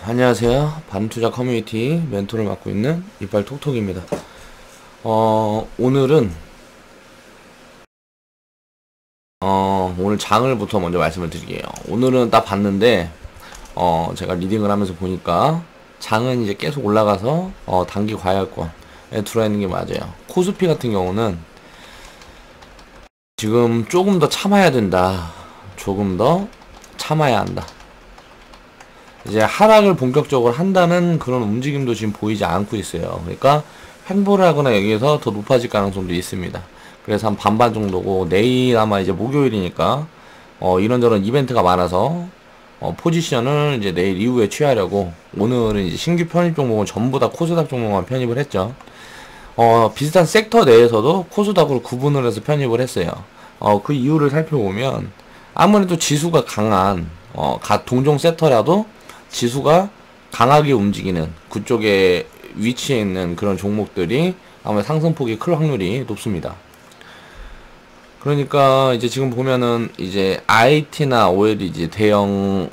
안녕하세요. 반투자 커뮤니티 멘토를 맡고 있는 이빨 톡톡입니다. 오늘은 오늘 장을부터 먼저 말씀을 드릴게요. 오늘은 딱 봤는데 제가 리딩을 하면서 보니까 장은 이제 계속 올라가서 단기 과열권에 들어있는 게 맞아요. 코스피 같은 경우는 지금 조금 더 참아야 된다. 조금 더 참아야 한다. 이제 하락을 본격적으로 한다는 그런 움직임도 지금 보이지 않고 있어요. 그러니까 횡보를 하거나 여기에서 더 높아질 가능성도 있습니다. 그래서 한 반반 정도고, 내일 아마 이제 목요일이니까 이런저런 이벤트가 많아서 포지션을 이제 내일 이후에 취하려고 오늘은 이제 신규 편입 종목은 전부 다 코스닥 종목만 편입을 했죠. 비슷한 섹터 내에서도 코스닥으로 구분을 해서 편입을 했어요. 그 이유를 살펴보면 아무래도 지수가 강한 동종 섹터라도 지수가 강하게 움직이는 그쪽에 위치해 있는 그런 종목들이 아마 상승폭이 클 확률이 높습니다. 그러니까 이제 지금 보면은 이제 IT나 OL 이제 대형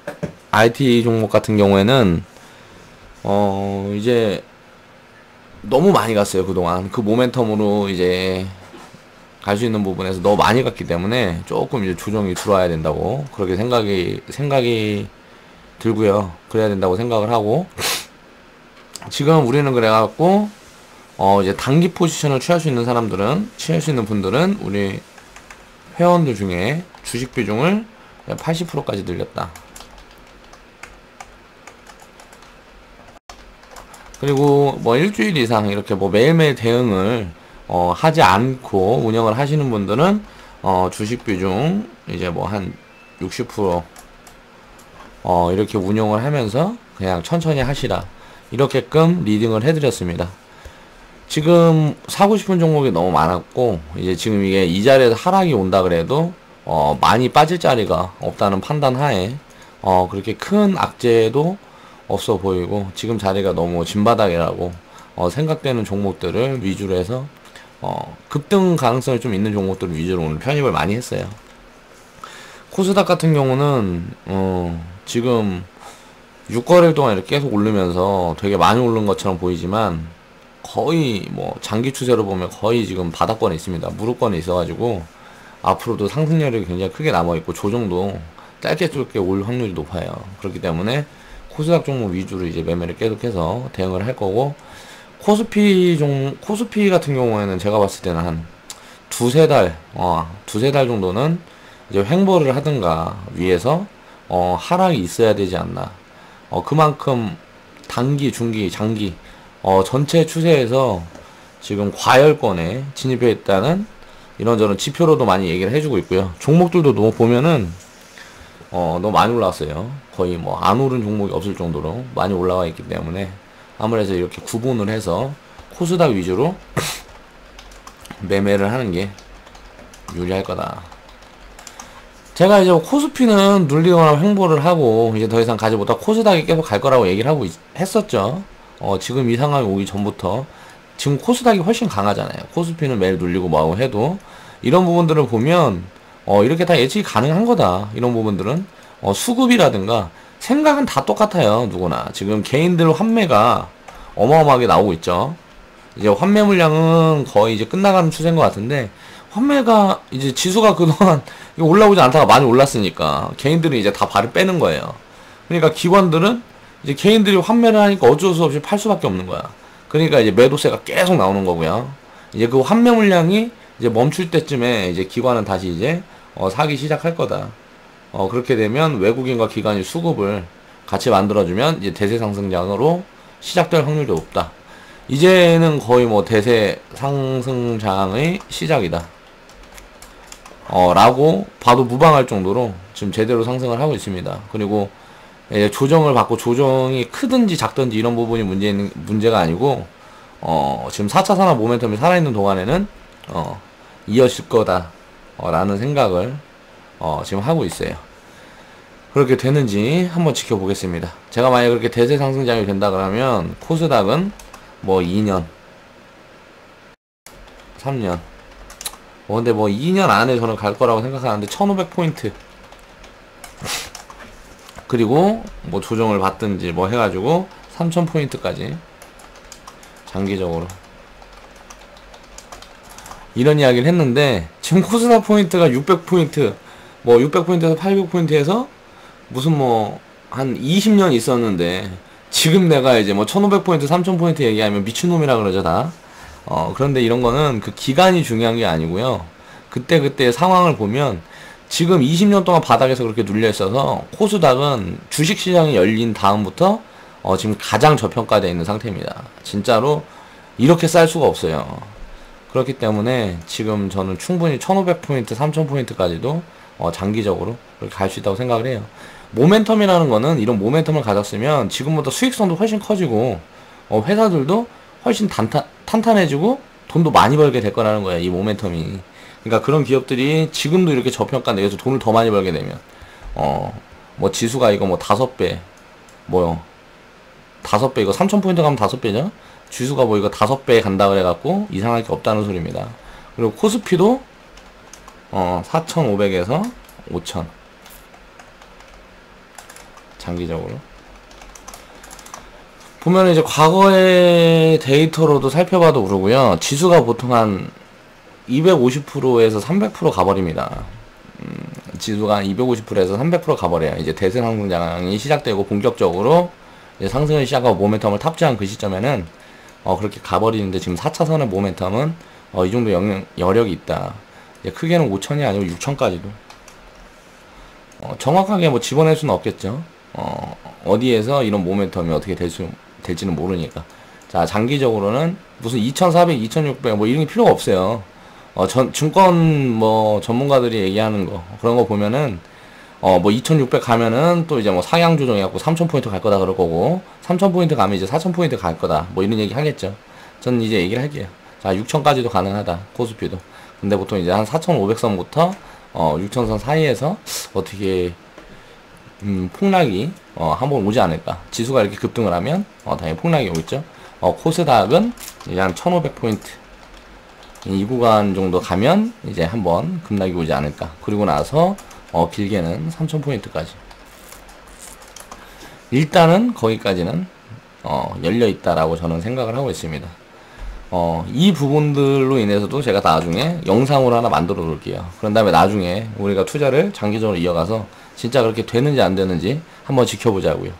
IT 종목 같은 경우에는 이제 너무 많이 갔어요. 그동안 그 모멘텀으로 이제 갈 수 있는 부분에서 너무 많이 갔기 때문에 조금 이제 조정이 들어와야 된다고 그렇게 생각이 들고요. 그래야 된다고 생각을 하고, 지금 우리는 그래갖고 이제 단기 포지션을 취할 수 있는 분들은 우리 회원들 중에 주식 비중을 80%까지 늘렸다. 그리고 뭐 일주일 이상 이렇게 뭐 매일매일 대응을 하지 않고 운영을 하시는 분들은 주식 비중 이제 뭐 한 60% 이렇게 운용을 하면서 그냥 천천히 하시라, 이렇게끔 리딩을 해드렸습니다. 지금 사고 싶은 종목이 너무 많았고, 이제 지금 이게 이 자리에서 하락이 온다 그래도 많이 빠질 자리가 없다는 판단 하에 그렇게 큰 악재도 없어 보이고, 지금 자리가 너무 진바닥이라고 생각되는 종목들을 위주로 해서 급등 가능성이 좀 있는 종목들을 위주로 오늘 편입을 많이 했어요. 코스닥 같은 경우는 지금 6거래일 동안 이렇게 계속 오르면서 되게 많이 오른 것처럼 보이지만 거의 뭐 장기 추세로 보면 거의 지금 바닥권에 있습니다. 무릎권에 있어가지고 앞으로도 상승력이 굉장히 크게 남아있고 조정도 짧게 좁게 올 확률이 높아요. 그렇기 때문에 코스닥 종목 위주로 이제 매매를 계속해서 대응을 할 거고, 코스피 같은 경우에는 제가 봤을 때는 한 두세 달 정도는 이제 횡보를 하든가 위에서 하락이 있어야 되지 않나. 그만큼 단기, 중기, 장기 전체 추세에서 지금 과열권에 진입해 있다는 이런저런 지표로도 많이 얘기를 해주고 있고요. 종목들도 너무 보면은 너무 많이 올라왔어요. 거의 뭐 안 오른 종목이 없을 정도로 많이 올라와 있기 때문에 아무래도 이렇게 구분을 해서 코스닥 위주로 매매를 하는 게 유리할 거다. 제가 이제 코스피는 눌리거나 횡보를 하고 이제 더 이상 가지 못하고 코스닥이 계속 갈 거라고 얘기를 하고 했었죠. 지금 이 상황이 오기 전부터. 지금 코스닥이 훨씬 강하잖아요. 코스피는 매일 눌리고 뭐하고 해도 이런 부분들을 보면 이렇게 다 예측이 가능한 거다. 이런 부분들은 수급이라든가 생각은 다 똑같아요. 누구나 지금 개인들 환매가 어마어마하게 나오고 있죠. 이제 환매 물량은 거의 이제 끝나가는 추세인 것 같은데, 환매가 이제 지수가 그동안 올라오지 않다가 많이 올랐으니까 개인들은 이제 다 발을 빼는 거예요. 그러니까 기관들은 이제 개인들이 환매를 하니까 어쩔 수 없이 팔 수밖에 없는 거야. 그러니까 이제 매도세가 계속 나오는 거고요. 이제 그 환매 물량이 이제 멈출 때쯤에 이제 기관은 다시 이제 사기 시작할 거다. 그렇게 되면 외국인과 기관이 수급을 같이 만들어주면 이제 대세 상승장으로 시작될 확률도 높다. 이제는 거의 뭐 대세 상승장의 시작이다. 라고 봐도 무방할 정도로 지금 제대로 상승을 하고 있습니다. 그리고 조정을 받고 조정이 크든지 작든지 이런 부분이 문제가 아니고 지금 4차 산업 모멘텀이 살아있는 동안에는 이어질 거다 라는 생각을 지금 하고 있어요. 그렇게 되는지 한번 지켜보겠습니다. 제가 만약에 그렇게 대세 상승장이 된다 그러면 코스닥은 뭐 2년 3년 근데 뭐 2년 안에 저는 갈 거라고 생각하는데 1500포인트 그리고 뭐 조정을 받든지 뭐 해가지고 3000포인트까지 장기적으로 이런 이야기를 했는데, 지금 코스닥 포인트가 600포인트 뭐 600포인트에서 800포인트에서 무슨 뭐 한 20년 있었는데, 지금 내가 이제 뭐 1500포인트 3000포인트 얘기하면 미친놈이라 그러죠 다. 그런데 이런 거는 그 기간이 중요한 게 아니고요, 그때 상황을 보면 지금 20년 동안 바닥에서 그렇게 눌려 있어서 코스닥은 주식시장이 열린 다음부터 지금 가장 저평가되어 있는 상태입니다. 진짜로 이렇게 쌀 수가 없어요. 그렇기 때문에 지금 저는 충분히 1500포인트 3000포인트까지도 장기적으로 그렇게 갈 수 있다고 생각을 해요. 모멘텀이라는 거는, 이런 모멘텀을 가졌으면 지금보다 수익성도 훨씬 커지고 회사들도 훨씬 탄탄해지고 돈도 많이 벌게 될 거라는 거야, 이 모멘텀이. 그러니까 그런 기업들이 지금도 이렇게 저평가 내에서 돈을 더 많이 벌게 되면 뭐 지수가 이거 뭐 5배 뭐요 5배, 이거 3000포인트 가면 5배죠. 지수가 뭐 이거 5배 간다 그래갖고 이상할 게 없다는 소리입니다. 그리고 코스피도 4500에서 5000 장기적으로 보면 이제 과거의 데이터로도 살펴봐도 그러고요, 지수가 보통 한 250%에서 300% 가버립니다. 지수가 250%에서 300% 가버려요. 이제 대세 상승장이 시작되고 본격적으로 이제 상승을 시작하고 모멘텀을 탑재한 그 시점에는 그렇게 가버리는데, 지금 4차선의 모멘텀은 이 정도 여력이 있다. 크게는 5000이 아니고 6000까지도 정확하게 뭐 집어낼 수는 없겠죠. 어디에서 이런 모멘텀이 어떻게 될지는 모르니까. 자, 장기적으로는 무슨 2400, 2600 뭐 이런 게 필요가 없어요. 증권 뭐 전문가들이 얘기하는 거, 그런 거 보면은 뭐 2600 가면은 또 이제 뭐 상향 조정해갖고 3000포인트 갈 거다 그럴 거고, 3000포인트 가면 이제 4000포인트 갈 거다 뭐 이런 얘기 하겠죠. 저는 이제 얘기를 할게요. 자, 6000까지도 가능하다, 코스피도. 근데 보통 이제 한 4500선부터 6000선 사이에서 어떻게 폭락이 한번 오지 않을까. 지수가 이렇게 급등을 하면 당연히 폭락이 오겠죠. 코스닥은 이제 한 1500포인트 이 구간 정도 가면 이제 한번 급락이 오지 않을까. 그리고 나서 길게는 3000포인트까지 일단은 거기까지는 열려있다라고 저는 생각을 하고 있습니다. 이 부분들로 인해서도 제가 나중에 영상으로 하나 만들어 놓을게요. 그런 다음에 나중에 우리가 투자를 장기적으로 이어가서 진짜 그렇게 되는지 안 되는지 한번 지켜보자고요.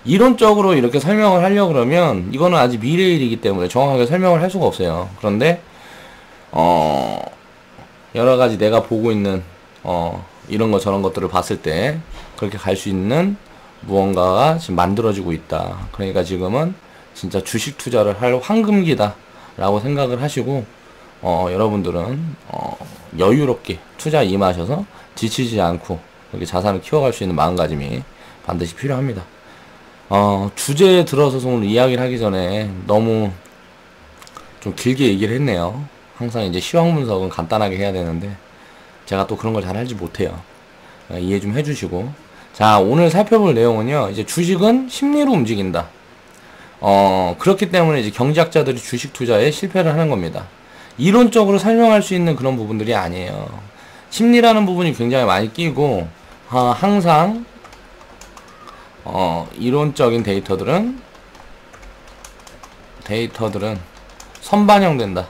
이론적으로 이렇게 설명을 하려고 그러면 이거는 아직 미래의 일이기 때문에 정확하게 설명을 할 수가 없어요. 그런데 여러가지 내가 보고 있는 이런 거 저런 것들을 봤을 때 그렇게 갈 수 있는 무언가가 지금 만들어지고 있다. 그러니까 지금은 진짜 주식 투자를 할 황금기다 라고 생각을 하시고 여러분들은 여유롭게 투자 임하셔서 지치지 않고 이렇게 자산을 키워갈 수 있는 마음가짐이 반드시 필요합니다. 주제에 들어서서 오늘 이야기를 하기 전에 너무 좀 길게 얘기를 했네요. 항상 이제 시황 분석은 간단하게 해야 되는데 제가 또 그런 걸 잘 하지 못해요. 이해 좀 해주시고. 자, 오늘 살펴볼 내용은요, 이제 주식은 심리로 움직인다. 그렇기 때문에 이제 경제학자들이 주식 투자에 실패를 하는 겁니다. 이론적으로 설명할 수 있는 그런 부분들이 아니에요. 심리라는 부분이 굉장히 많이 끼고, 항상, 이론적인 데이터들은 선반영된다.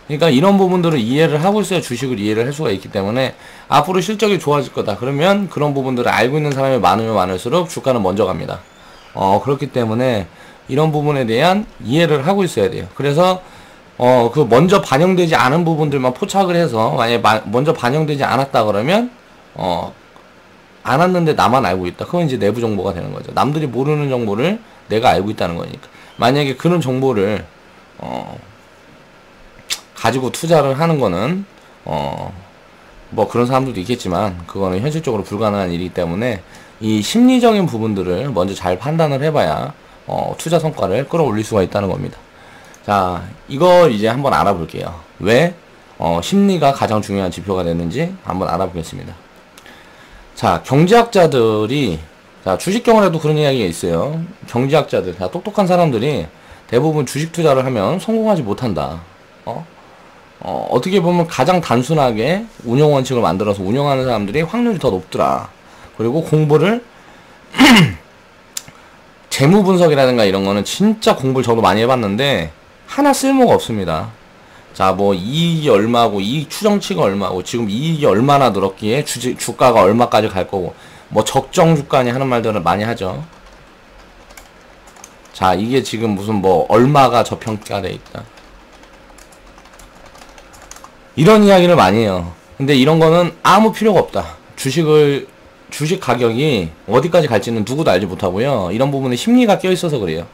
그러니까 이런 부분들을 이해를 하고 있어야 주식을 이해를 할 수가 있기 때문에 앞으로 실적이 좋아질 거다. 그러면 그런 부분들을 알고 있는 사람이 많으면 많을수록 주가는 먼저 갑니다. 그렇기 때문에 이런 부분에 대한 이해를 하고 있어야 돼요. 그래서 그 먼저 반영되지 않은 부분들만 포착을 해서 만약에 먼저 반영되지 않았다 그러면 안 왔는데 나만 알고 있다. 그건 이제 내부 정보가 되는 거죠. 남들이 모르는 정보를 내가 알고 있다는 거니까. 만약에 그런 정보를 가지고 투자를 하는 거는 뭐 그런 사람들도 있겠지만 그거는 현실적으로 불가능한 일이기 때문에 이 심리적인 부분들을 먼저 잘 판단을 해봐야 투자 성과를 끌어올릴 수가 있다는 겁니다. 자, 이거 이제 한번 알아볼게요. 왜 심리가 가장 중요한 지표가 되는지 한번 알아보겠습니다. 자, 경제학자들이, 자, 주식 경험에도 그런 이야기가 있어요. 경제학자들, 자, 똑똑한 사람들이 대부분 주식 투자를 하면 성공하지 못한다. 어떻게 보면 가장 단순하게 운영 원칙을 만들어서 운영하는 사람들이 확률이 더 높더라. 그리고 공부를 재무 분석이라든가 이런 거는 진짜 공부를 저도 많이 해봤는데 하나 쓸모가 없습니다. 자, 뭐 이익이 얼마고 이익 추정치가 얼마고 지금 이익이 얼마나 늘었기에 주가가 얼마까지 갈 거고 뭐 적정 주가니 하는 말들을 많이 하죠. 자, 이게 지금 무슨 뭐 얼마가 저평가돼 있다 이런 이야기를 많이 해요. 근데 이런 거는 아무 필요가 없다. 주식 가격이 어디까지 갈지는 누구도 알지 못하고요. 이런 부분에 심리가 껴있어서 그래요.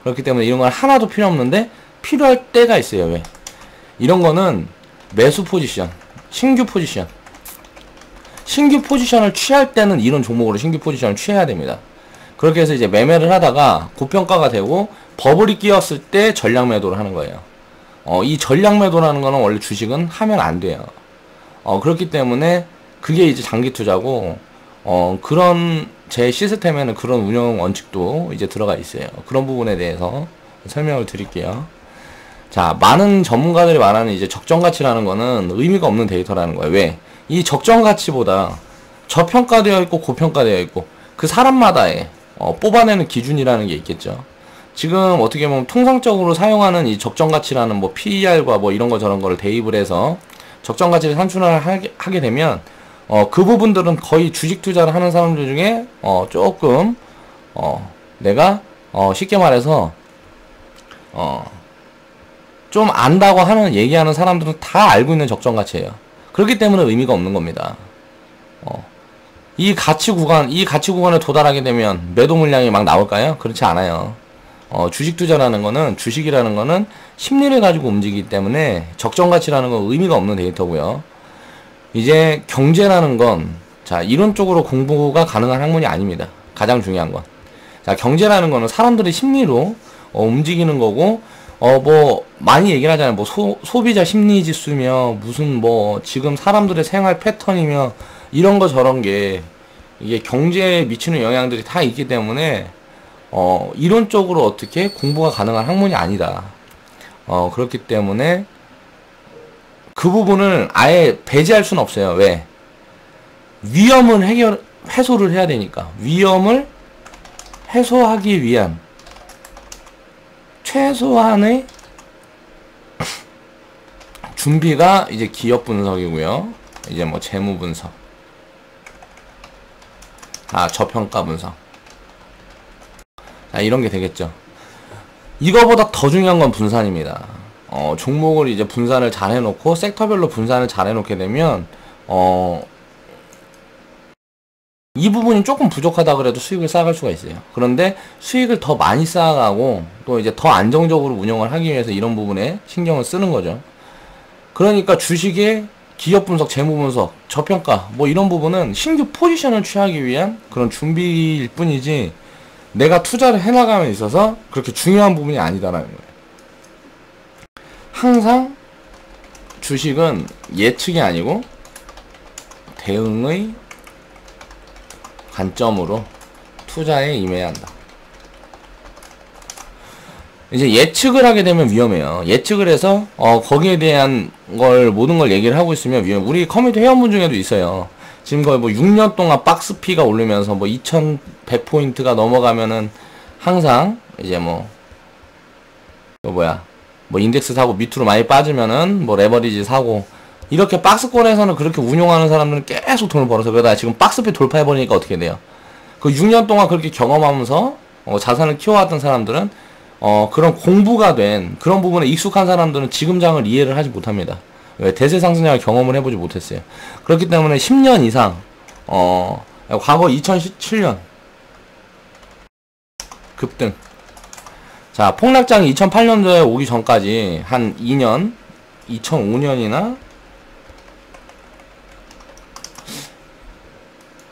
그렇기 때문에 이런 건 하나도 필요 없는데 필요할 때가 있어요. 왜? 이런 거는 매수 포지션, 신규 포지션을 취할 때는 이런 종목으로 신규 포지션을 취해야 됩니다. 그렇게 해서 이제 매매를 하다가 고평가가 되고 버블이 끼었을 때 전량 매도를 하는 거예요. 이 전량 매도라는 거는 원래 주식은 하면 안 돼요. 그렇기 때문에 그게 이제 장기 투자고, 그런 제 시스템에는 그런 운영 원칙도 이제 들어가 있어요. 그런 부분에 대해서 설명을 드릴게요. 자, 많은 전문가들이 말하는 이제 적정 가치라는 거는 의미가 없는 데이터라는 거예요. 왜? 이 적정 가치보다 저평가되어 있고 고평가되어 있고 그 사람마다의 뽑아내는 기준이라는 게 있겠죠. 지금 어떻게 보면 통상적으로 사용하는 이 적정 가치라는 뭐 PER과 뭐 이런 거 저런 거를 대입을 해서 적정 가치를 산출을 하게 되면 그 부분들은 거의 주식 투자를 하는 사람들 중에 조금 내가 쉽게 말해서 좀 안다고 하는 얘기하는 사람들은 다 알고 있는 적정 가치예요. 그렇기 때문에 의미가 없는 겁니다. 이 가치 구간에 도달하게 되면 매도 물량이 막 나올까요? 그렇지 않아요. 주식 투자라는 거는, 주식이라는 거는 심리를 가지고 움직이기 때문에 적정 가치라는 건 의미가 없는 데이터고요. 이제 경제라는 건, 자, 이론적으로 공부가 가능한 학문이 아닙니다. 가장 중요한 건. 자, 경제라는 거는 사람들의 심리로 움직이는 거고, 뭐 많이 얘기를 하잖아요. 뭐 소비자 심리 지수며 무슨 뭐 지금 사람들의 생활 패턴이며 이런 거 저런 게 이게 경제에 미치는 영향들이 다 있기 때문에 이론적으로 어떻게 공부가 가능한 학문이 아니다. 그렇기 때문에 그 부분을 아예 배제할 수는 없어요. 왜? 위험은 해소를 해야 되니까. 위험을 해소하기 위한 최소한의 준비가 이제 기업 분석이고요. 이제 뭐 재무 분석, 저평가 분석, 이런 게 되겠죠. 이거보다 더 중요한 건 분산입니다. 종목을 이제 분산을 잘 해놓고 섹터별로 분산을 잘 해놓게 되면 이 부분이 조금 부족하다 그래도 수익을 쌓아갈 수가 있어요. 그런데 수익을 더 많이 쌓아가고 또 이제 더 안정적으로 운영을 하기 위해서 이런 부분에 신경을 쓰는 거죠. 그러니까 주식의 기업 분석, 재무 분석, 저평가 뭐 이런 부분은 신규 포지션을 취하기 위한 그런 준비일 뿐이지 내가 투자를 해나감에 있어서 그렇게 중요한 부분이 아니다라는 거예요. 항상 주식은 예측이 아니고 대응의 관점으로 투자에 임해야 한다. 이제 예측을 하게 되면 위험해요. 예측을 해서 거기에 대한 모든 걸 얘기를 하고 있으면 위험해. 우리 커뮤니티 회원분 중에도 있어요. 지금 거의 뭐 6년 동안 박스피가 오르면서 뭐 2100포인트가 넘어가면은 항상 이제 뭐 인덱스 사고 밑으로 많이 빠지면은 뭐 레버리지 사고 이렇게 박스권에서는 그렇게 운용하는 사람들은 계속 돈을 벌어서 그러다 지금 박스피 돌파해버리니까 어떻게 돼요? 그 6년 동안 그렇게 경험하면서 자산을 키워왔던 사람들은 그런 공부가 된 그런 부분에 익숙한 사람들은 지금 장을 이해를 하지 못합니다. 왜? 대세 상승장을 경험을 해보지 못했어요. 그렇기 때문에 10년 이상 과거 2017년 급등, 자 폭락장이 2008년도에 오기 전까지 한 2년 2005년이나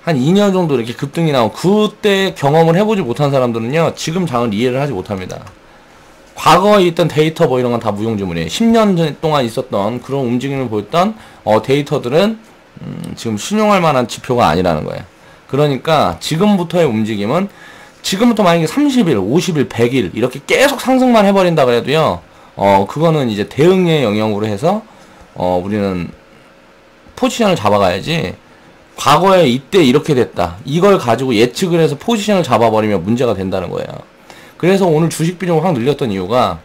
한 2년 정도 이렇게 급등이 나오고 그때 경험을 해보지 못한 사람들은요 지금 장을 이해를 하지 못합니다. 과거에 있던 데이터 뭐 이런 건 다 무용지물이에요. 10년 동안 있었던 그런 움직임을 보였던 데이터들은 지금 신용할 만한 지표가 아니라는 거예요. 그러니까 지금부터의 움직임은 지금부터 만약에 30일, 50일, 100일 이렇게 계속 상승만 해버린다 그래도요 그거는 이제 대응의 영역으로 해서 우리는 포지션을 잡아가야지 과거에 이때 이렇게 됐다. 이걸 가지고 예측을 해서 포지션을 잡아버리면 문제가 된다는 거예요. 그래서 오늘 주식 비중을 확 늘렸던 이유가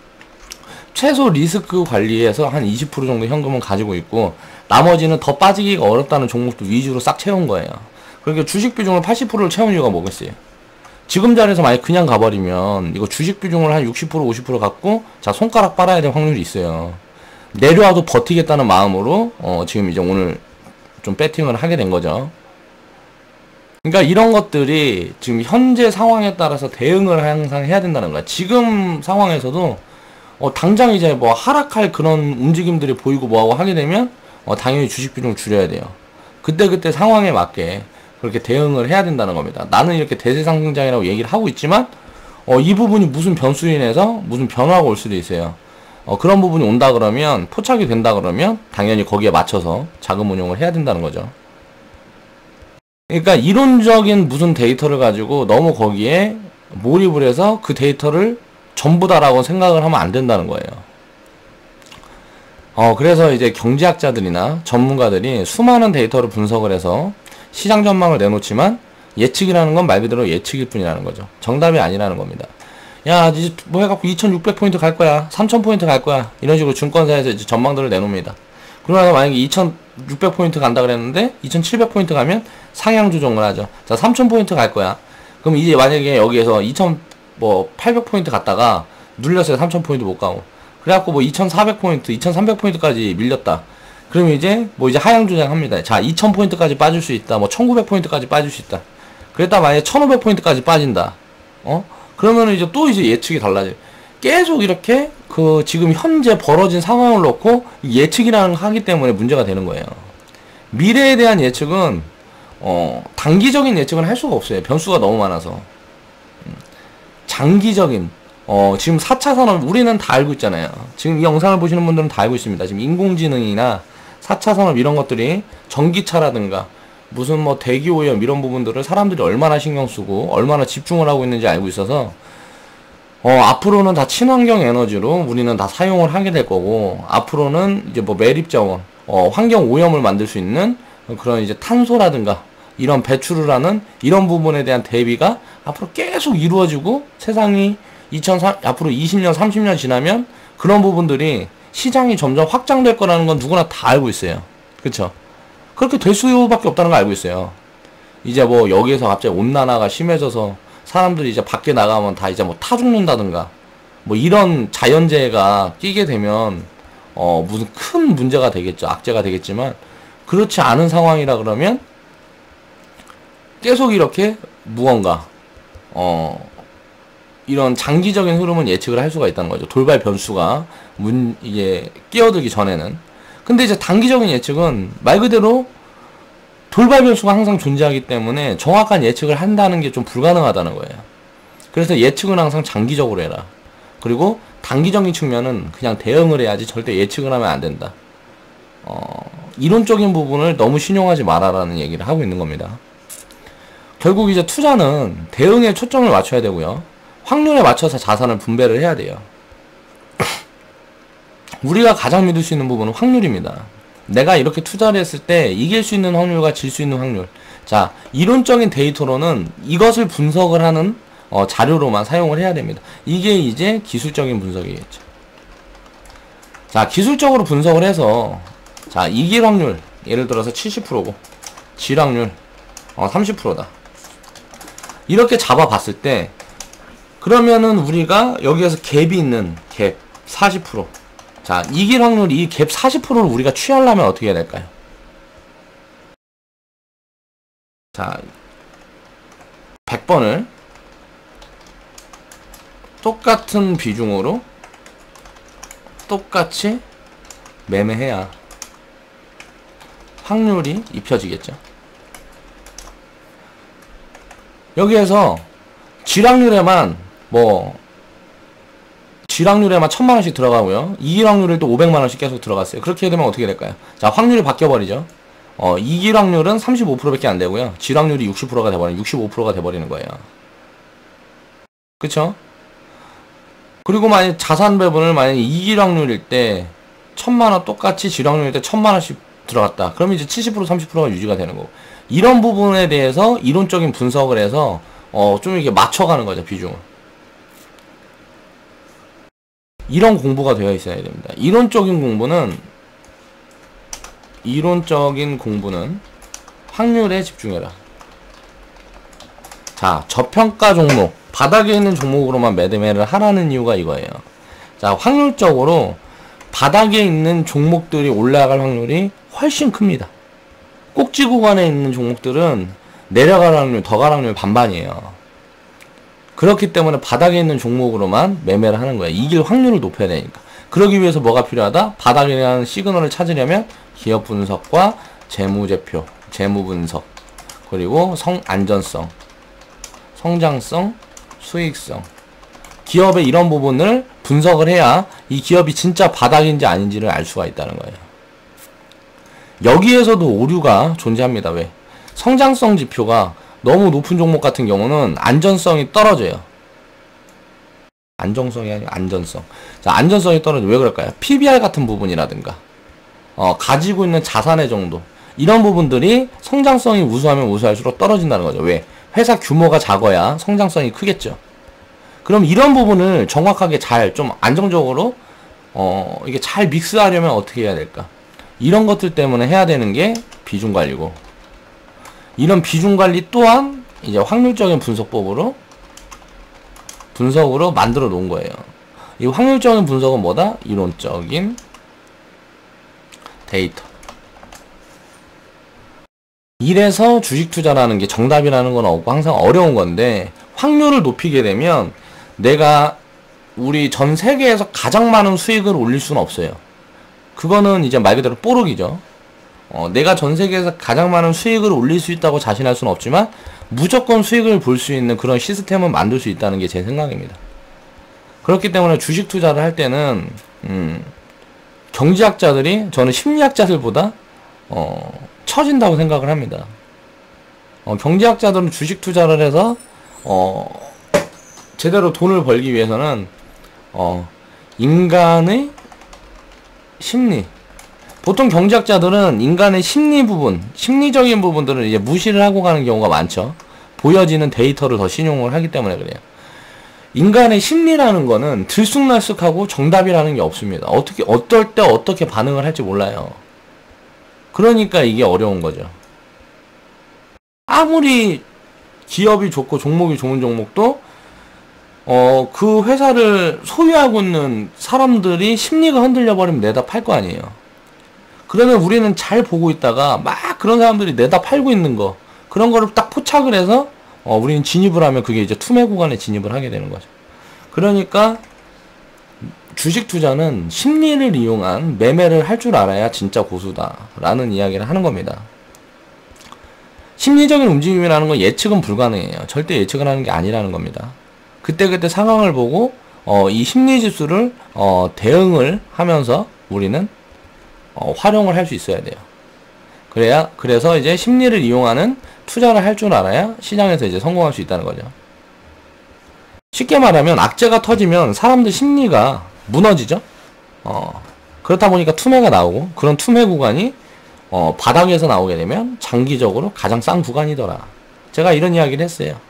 최소 리스크 관리에서 한 20% 정도 현금은 가지고 있고 나머지는 더 빠지기가 어렵다는 종목들 위주로 싹 채운 거예요. 그러니까 주식 비중을 80%를 채운 이유가 뭐겠어요? 지금 자리에서 만약 그냥 가버리면 이거 주식 비중을 한 60% 50% 갖고 자 손가락 빨아야 될 확률이 있어요. 내려와도 버티겠다는 마음으로 지금 이제 오늘 좀 배팅을 하게 된 거죠. 그러니까 이런 것들이 지금 현재 상황에 따라서 대응을 항상 해야 된다는 거야. 지금 상황에서도 당장 이제 뭐 하락할 그런 움직임들이 보이고 뭐하고 하게 되면 당연히 주식 비중을 줄여야 돼요. 그때그때 상황에 맞게 그렇게 대응을 해야 된다는 겁니다. 나는 이렇게 대세상승장이라고 얘기를 하고 있지만 이 부분이 무슨 변수로 인해서 무슨 변화가 올 수도 있어요. 그런 부분이 온다 그러면 포착이 된다 그러면 당연히 거기에 맞춰서 자금 운용을 해야 된다는 거죠. 그러니까 이론적인 무슨 데이터를 가지고 너무 거기에 몰입을 해서 그 데이터를 전부다라고 생각을 하면 안 된다는 거예요. 그래서 이제 경제학자들이나 전문가들이 수많은 데이터를 분석을 해서 시장 전망을 내놓지만 예측이라는 건 말 그대로 예측일 뿐이라는 거죠. 정답이 아니라는 겁니다. 야, 이제 뭐 해갖고 2600포인트 갈 거야. 3000포인트 갈 거야. 이런 식으로 증권사에서 이제 전망들을 내놓습니다. 그러나 만약에 2600포인트 간다 그랬는데 2700포인트 가면 상향 조정을 하죠. 자, 3000포인트 갈 거야. 그럼 이제 만약에 여기에서 2800포인트 갔다가 눌렸어요. 3000포인트 못 가고. 그래갖고 뭐 2400포인트, 2300포인트까지 밀렸다. 그러면 이제 뭐 이제 하향 조정합니다. 자, 2000포인트까지 빠질 수 있다. 뭐 1900포인트까지 빠질 수 있다. 그랬다 만약에 1500포인트까지 빠진다. 그러면은 이제 또 이제 예측이 달라져요. 계속 이렇게 그 지금 현재 벌어진 상황을 놓고 예측이라는 거 하기 때문에 문제가 되는 거예요. 미래에 대한 예측은 단기적인 예측은 할 수가 없어요. 변수가 너무 많아서. 장기적인 지금 4차 산업 우리는 다 알고 있잖아요. 지금 이 영상을 보시는 분들은 다 알고 있습니다. 지금 인공지능이나 4차 산업 이런 것들이 전기차라든가 무슨 뭐 대기오염 이런 부분들을 사람들이 얼마나 신경 쓰고 얼마나 집중을 하고 있는지 알고 있어서 앞으로는 다 친환경 에너지로 우리는 다 사용을 하게 될 거고 앞으로는 이제 뭐 매립자원 환경 오염을 만들 수 있는 그런 이제 탄소라든가 이런 배출을 하는 이런 부분에 대한 대비가 앞으로 계속 이루어지고 세상이 앞으로 20년 30년 지나면 그런 부분들이 시장이 점점 확장될 거라는 건 누구나 다 알고 있어요. 그쵸? 그렇게 될 수밖에 없다는 걸 알고 있어요. 이제 뭐 여기에서 갑자기 온난화가 심해져서 사람들이 이제 밖에 나가면 다 이제 뭐 타 죽는다든가 뭐 이런 자연재해가 끼게 되면 무슨 큰 문제가 되겠죠. 악재가 되겠지만 그렇지 않은 상황이라 그러면 계속 이렇게 무언가 이런 장기적인 흐름은 예측을 할 수가 있다는 거죠. 돌발 변수가 이게 끼어들기 전에는. 근데 이제 단기적인 예측은 말 그대로 돌발 변수가 항상 존재하기 때문에 정확한 예측을 한다는 게 좀 불가능하다는 거예요. 그래서 예측은 항상 장기적으로 해라. 그리고 단기적인 측면은 그냥 대응을 해야지 절대 예측을 하면 안 된다. 이론적인 부분을 너무 신용하지 말아라는 얘기를 하고 있는 겁니다. 결국 이제 투자는 대응에 초점을 맞춰야 되고요. 확률에 맞춰서 자산을 분배를 해야 돼요. 우리가 가장 믿을 수 있는 부분은 확률입니다. 내가 이렇게 투자를 했을 때 이길 수 있는 확률과 질 수 있는 확률. 자, 이론적인 데이터로는 이것을 분석을 하는 자료로만 사용을 해야 됩니다. 이게 이제 기술적인 분석이겠죠. 자, 기술적으로 분석을 해서 자, 이길 확률 예를 들어서 70%고 질 확률 30%다. 이렇게 잡아봤을 때 그러면은 우리가 여기에서 갭이 있는 갭 40%. 자, 이길 확률 이 갭 40%를 우리가 취하려면 어떻게 해야 될까요? 자, 100번을 똑같은 비중으로 똑같이 매매해야 확률이 입혀지겠죠. 여기에서 질확률에만 질확률에만 1000만원씩 들어가고요. 이길 확률을 또 500만원씩 계속 들어갔어요. 그렇게 되면 어떻게 될까요? 자, 확률이 바뀌어버리죠. 이길 확률은 35%밖에 안 되고요. 질 확률이 60%가 돼버리는, 65%가 돼버리는 거예요. 그쵸? 그리고 만약 자산 배분을 만약에 이길 확률일 때 1000만원 똑같이 질 확률일 때 1000만원씩 들어갔다. 그러면 이제 70% 30%가 유지가 되는 거고. 이런 부분에 대해서 이론적인 분석을 해서 좀 이렇게 맞춰가는 거죠, 비중을. 이런 공부가 되어 있어야 됩니다. 이론적인 공부는 확률에 집중해라. 자, 저평가 종목, 바닥에 있는 종목으로만 매매를 하라는 이유가 이거예요. 자, 확률적으로 바닥에 있는 종목들이 올라갈 확률이 훨씬 큽니다. 꼭지 구간에 있는 종목들은 내려갈 확률, 더 갈 확률 반반이에요. 그렇기 때문에 바닥에 있는 종목으로만 매매를 하는 거예요. 이길 확률을 높여야 되니까. 그러기 위해서 뭐가 필요하다? 바닥이라는 시그널을 찾으려면 기업 분석과 재무제표, 재무 분석, 그리고 안전성, 성장성, 수익성, 기업의 이런 부분을 분석을 해야 이 기업이 진짜 바닥인지 아닌지를 알 수가 있다는 거예요. 여기에서도 오류가 존재합니다. 왜? 성장성 지표가 너무 높은 종목 같은 경우는 안전성이 떨어져요. 안정성이 아니고 안전성. 자, 안전성이 떨어져. 왜 그럴까요? PBR 같은 부분이라든가 가지고 있는 자산의 정도, 이런 부분들이 성장성이 우수하면 우수할수록 떨어진다는 거죠. 왜? 회사 규모가 작아야 성장성이 크겠죠. 그럼 이런 부분을 정확하게 잘, 좀 안정적으로 이게 잘 믹스하려면 어떻게 해야 될까? 이런 것들 때문에 해야 되는 게 비중관리고, 이런 비중관리 또한 이제 확률적인 분석으로 만들어 놓은 거예요. 이 확률적인 분석은 뭐다? 이론적인 데이터. 이래서 주식 투자라는 게 정답이라는 건 없고 항상 어려운 건데, 확률을 높이게 되면 내가 우리 전 세계에서 가장 많은 수익을 올릴 수는 없어요. 그거는 이제 말 그대로 뽀록이죠. 내가 전 세계에서 가장 많은 수익을 올릴 수 있다고 자신할 수는 없지만 무조건 수익을 볼 수 있는 그런 시스템을 만들 수 있다는 게 제 생각입니다. 그렇기 때문에 주식 투자를 할 때는 경제학자들이, 저는 심리학자들보다 처진다고 생각을 합니다. 경제학자들은 주식 투자를 해서 제대로 돈을 벌기 위해서는 인간의 심리, 보통 경제학자들은 인간의 심리 부분, 심리적인 부분들을 이제 무시를 하고 가는 경우가 많죠. 보여지는 데이터를 더 신용을 하기 때문에 그래요. 인간의 심리라는 거는 들쑥날쑥하고 정답이라는 게 없습니다. 어떨 때 어떻게 반응을 할지 몰라요. 그러니까 이게 어려운 거죠. 아무리 기업이 좋고 종목이 좋은 종목도 그 회사를 소유하고 있는 사람들이 심리가 흔들려 버리면 내다 팔 거 아니에요. 그러면 우리는 잘 보고 있다가 막 그런 사람들이 내다 팔고 있는 거, 그런 거를 딱 포착을 해서 우리는 진입을 하면 그게 이제 투매 구간에 진입을 하게 되는 거죠. 그러니까 주식 투자는 심리를 이용한 매매를 할 줄 알아야 진짜 고수다라는 이야기를 하는 겁니다. 심리적인 움직임이라는 건 예측은 불가능해요. 절대 예측을 하는 게 아니라는 겁니다. 그때그때 상황을 보고 이 심리 지수를 대응을 하면서 우리는 활용을 할 수 있어야 돼요. 그래서 이제 심리를 이용하는 투자를 할 줄 알아야 시장에서 이제 성공할 수 있다는 거죠. 쉽게 말하면 악재가 터지면 사람들 심리가 무너지죠. 그렇다 보니까 투매가 나오고, 그런 투매 구간이 바닥에서 나오게 되면 장기적으로 가장 싼 구간이더라. 제가 이런 이야기를 했어요.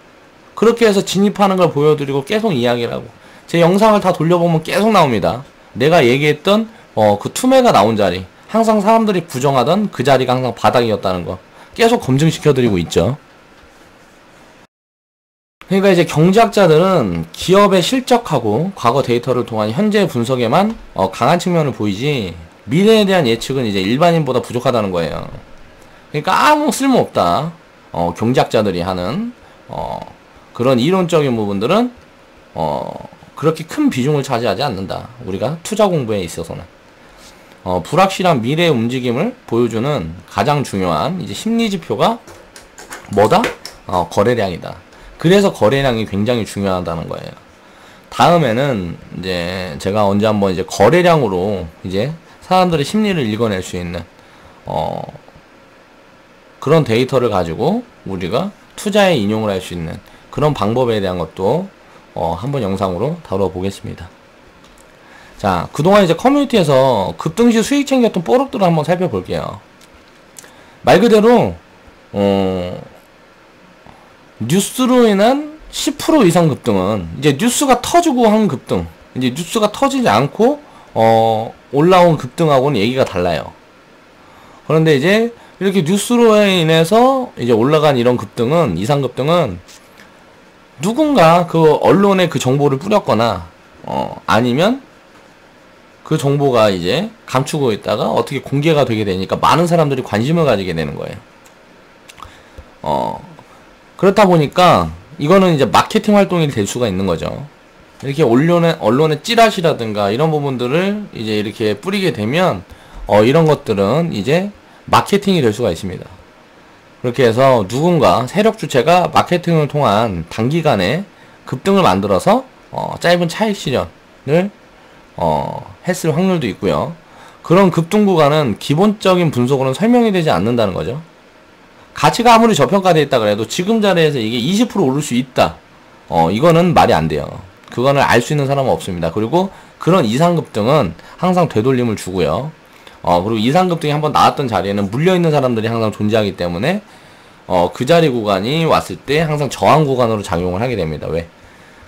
그렇게 해서 진입하는 걸 보여드리고 계속 이야기를 하고, 제 영상을 다 돌려보면 계속 나옵니다. 내가 얘기했던 그 투매가 나온 자리, 항상 사람들이 부정하던 그 자리가 항상 바닥이었다는 거 계속 검증시켜드리고 있죠. 그러니까 이제 경제학자들은 기업의 실적하고 과거 데이터를 통한 현재 분석에만 강한 측면을 보이지, 미래에 대한 예측은 이제 일반인보다 부족하다는 거예요. 그러니까 아무 쓸모없다. 경제학자들이 하는 그런 이론적인 부분들은 그렇게 큰 비중을 차지하지 않는다. 우리가 투자 공부에 있어서는 불확실한 미래의 움직임을 보여주는 가장 중요한 이제 심리 지표가 뭐다? 거래량이다. 그래서 거래량이 굉장히 중요하다는 거예요. 다음에는 이제 제가 언제 한번 이제 거래량으로 이제 사람들의 심리를 읽어낼 수 있는 그런 데이터를 가지고 우리가 투자에 인용을 할 수 있는 그런 방법에 대한 것도 한번 영상으로 다뤄보겠습니다. 자, 그동안 이제 커뮤니티에서 급등시 수익 챙겼던 뽀록들을 한번 살펴볼게요. 말 그대로 뉴스로 인한 10% 이상 급등은 이제 뉴스가 터지고 한 급등, 이제 뉴스가 터지지 않고 올라온 급등하고는 얘기가 달라요. 그런데 이제 이렇게 뉴스로 인해서 이제 올라간 이런 급등은, 이상 급등은 누군가 그 언론에 그 정보를 뿌렸거나 아니면 그 정보가 이제 감추고 있다가 어떻게 공개가 되게 되니까 많은 사람들이 관심을 가지게 되는 거예요. 그렇다 보니까 이거는 이제 마케팅 활동이 될 수가 있는 거죠. 이렇게 언론의 찌라시라든가 이런 부분들을 이제 이렇게 뿌리게 되면 이런 것들은 이제 마케팅이 될 수가 있습니다. 그렇게 해서 누군가 세력 주체가 마케팅을 통한 단기간에 급등을 만들어서 짧은 차익 실현을 했을 확률도 있고요. 그런 급등 구간은 기본적인 분석으로는 설명이 되지 않는다는 거죠. 가치가 아무리 저평가되어 있다 그래도 지금 자리에서 이게 20% 오를 수 있다. 이거는 말이 안 돼요. 그거는 알 수 있는 사람은 없습니다. 그리고 그런 이상급등은 항상 되돌림을 주고요. 그리고 이상급등이 한번 나왔던 자리에는 물려있는 사람들이 항상 존재하기 때문에 그 자리 구간이 왔을 때 항상 저항 구간으로 작용을 하게 됩니다. 왜?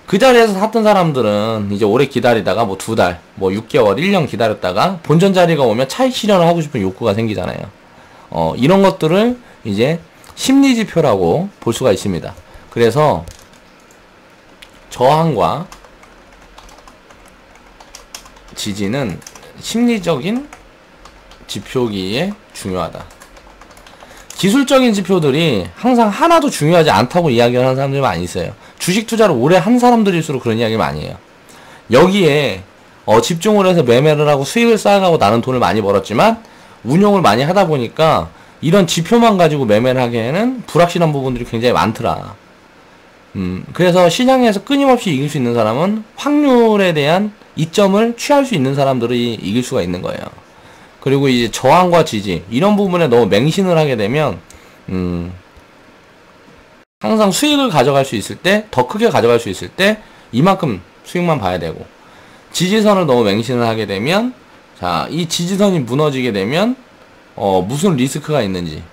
그 자리에서 샀던 사람들은 이제 오래 기다리다가 뭐 2달, 뭐 6개월, 1년 기다렸다가 본전 자리가 오면 차익 실현을 하고 싶은 욕구가 생기잖아요. 이런 것들을 이제 심리지표라고 볼 수가 있습니다. 그래서 저항과 지지는 심리적인 지표기에 중요하다. 기술적인 지표들이 항상 하나도 중요하지 않다고 이야기를 하는 사람들이 많이 있어요. 주식 투자를 오래 한 사람들일수록 그런 이야기 많이 해요. 여기에 집중을 해서 매매를 하고 수익을 쌓아가고 나는 돈을 많이 벌었지만 운용을 많이 하다 보니까 이런 지표만 가지고 매매를 하기에는 불확실한 부분들이 굉장히 많더라. 그래서 시장에서 끊임없이 이길 수 있는 사람은 확률에 대한 이점을 취할 수 있는 사람들이 이길 수가 있는 거예요. 그리고 이제 저항과 지지 이런 부분에 너무 맹신을 하게 되면 항상 수익을 가져갈 수 있을 때, 더 크게 가져갈 수 있을 때 이만큼 수익만 봐야 되고, 지지선을 너무 맹신을 하게 되면, 자, 이 지지선이 무너지게 되면 무슨 리스크가 있는지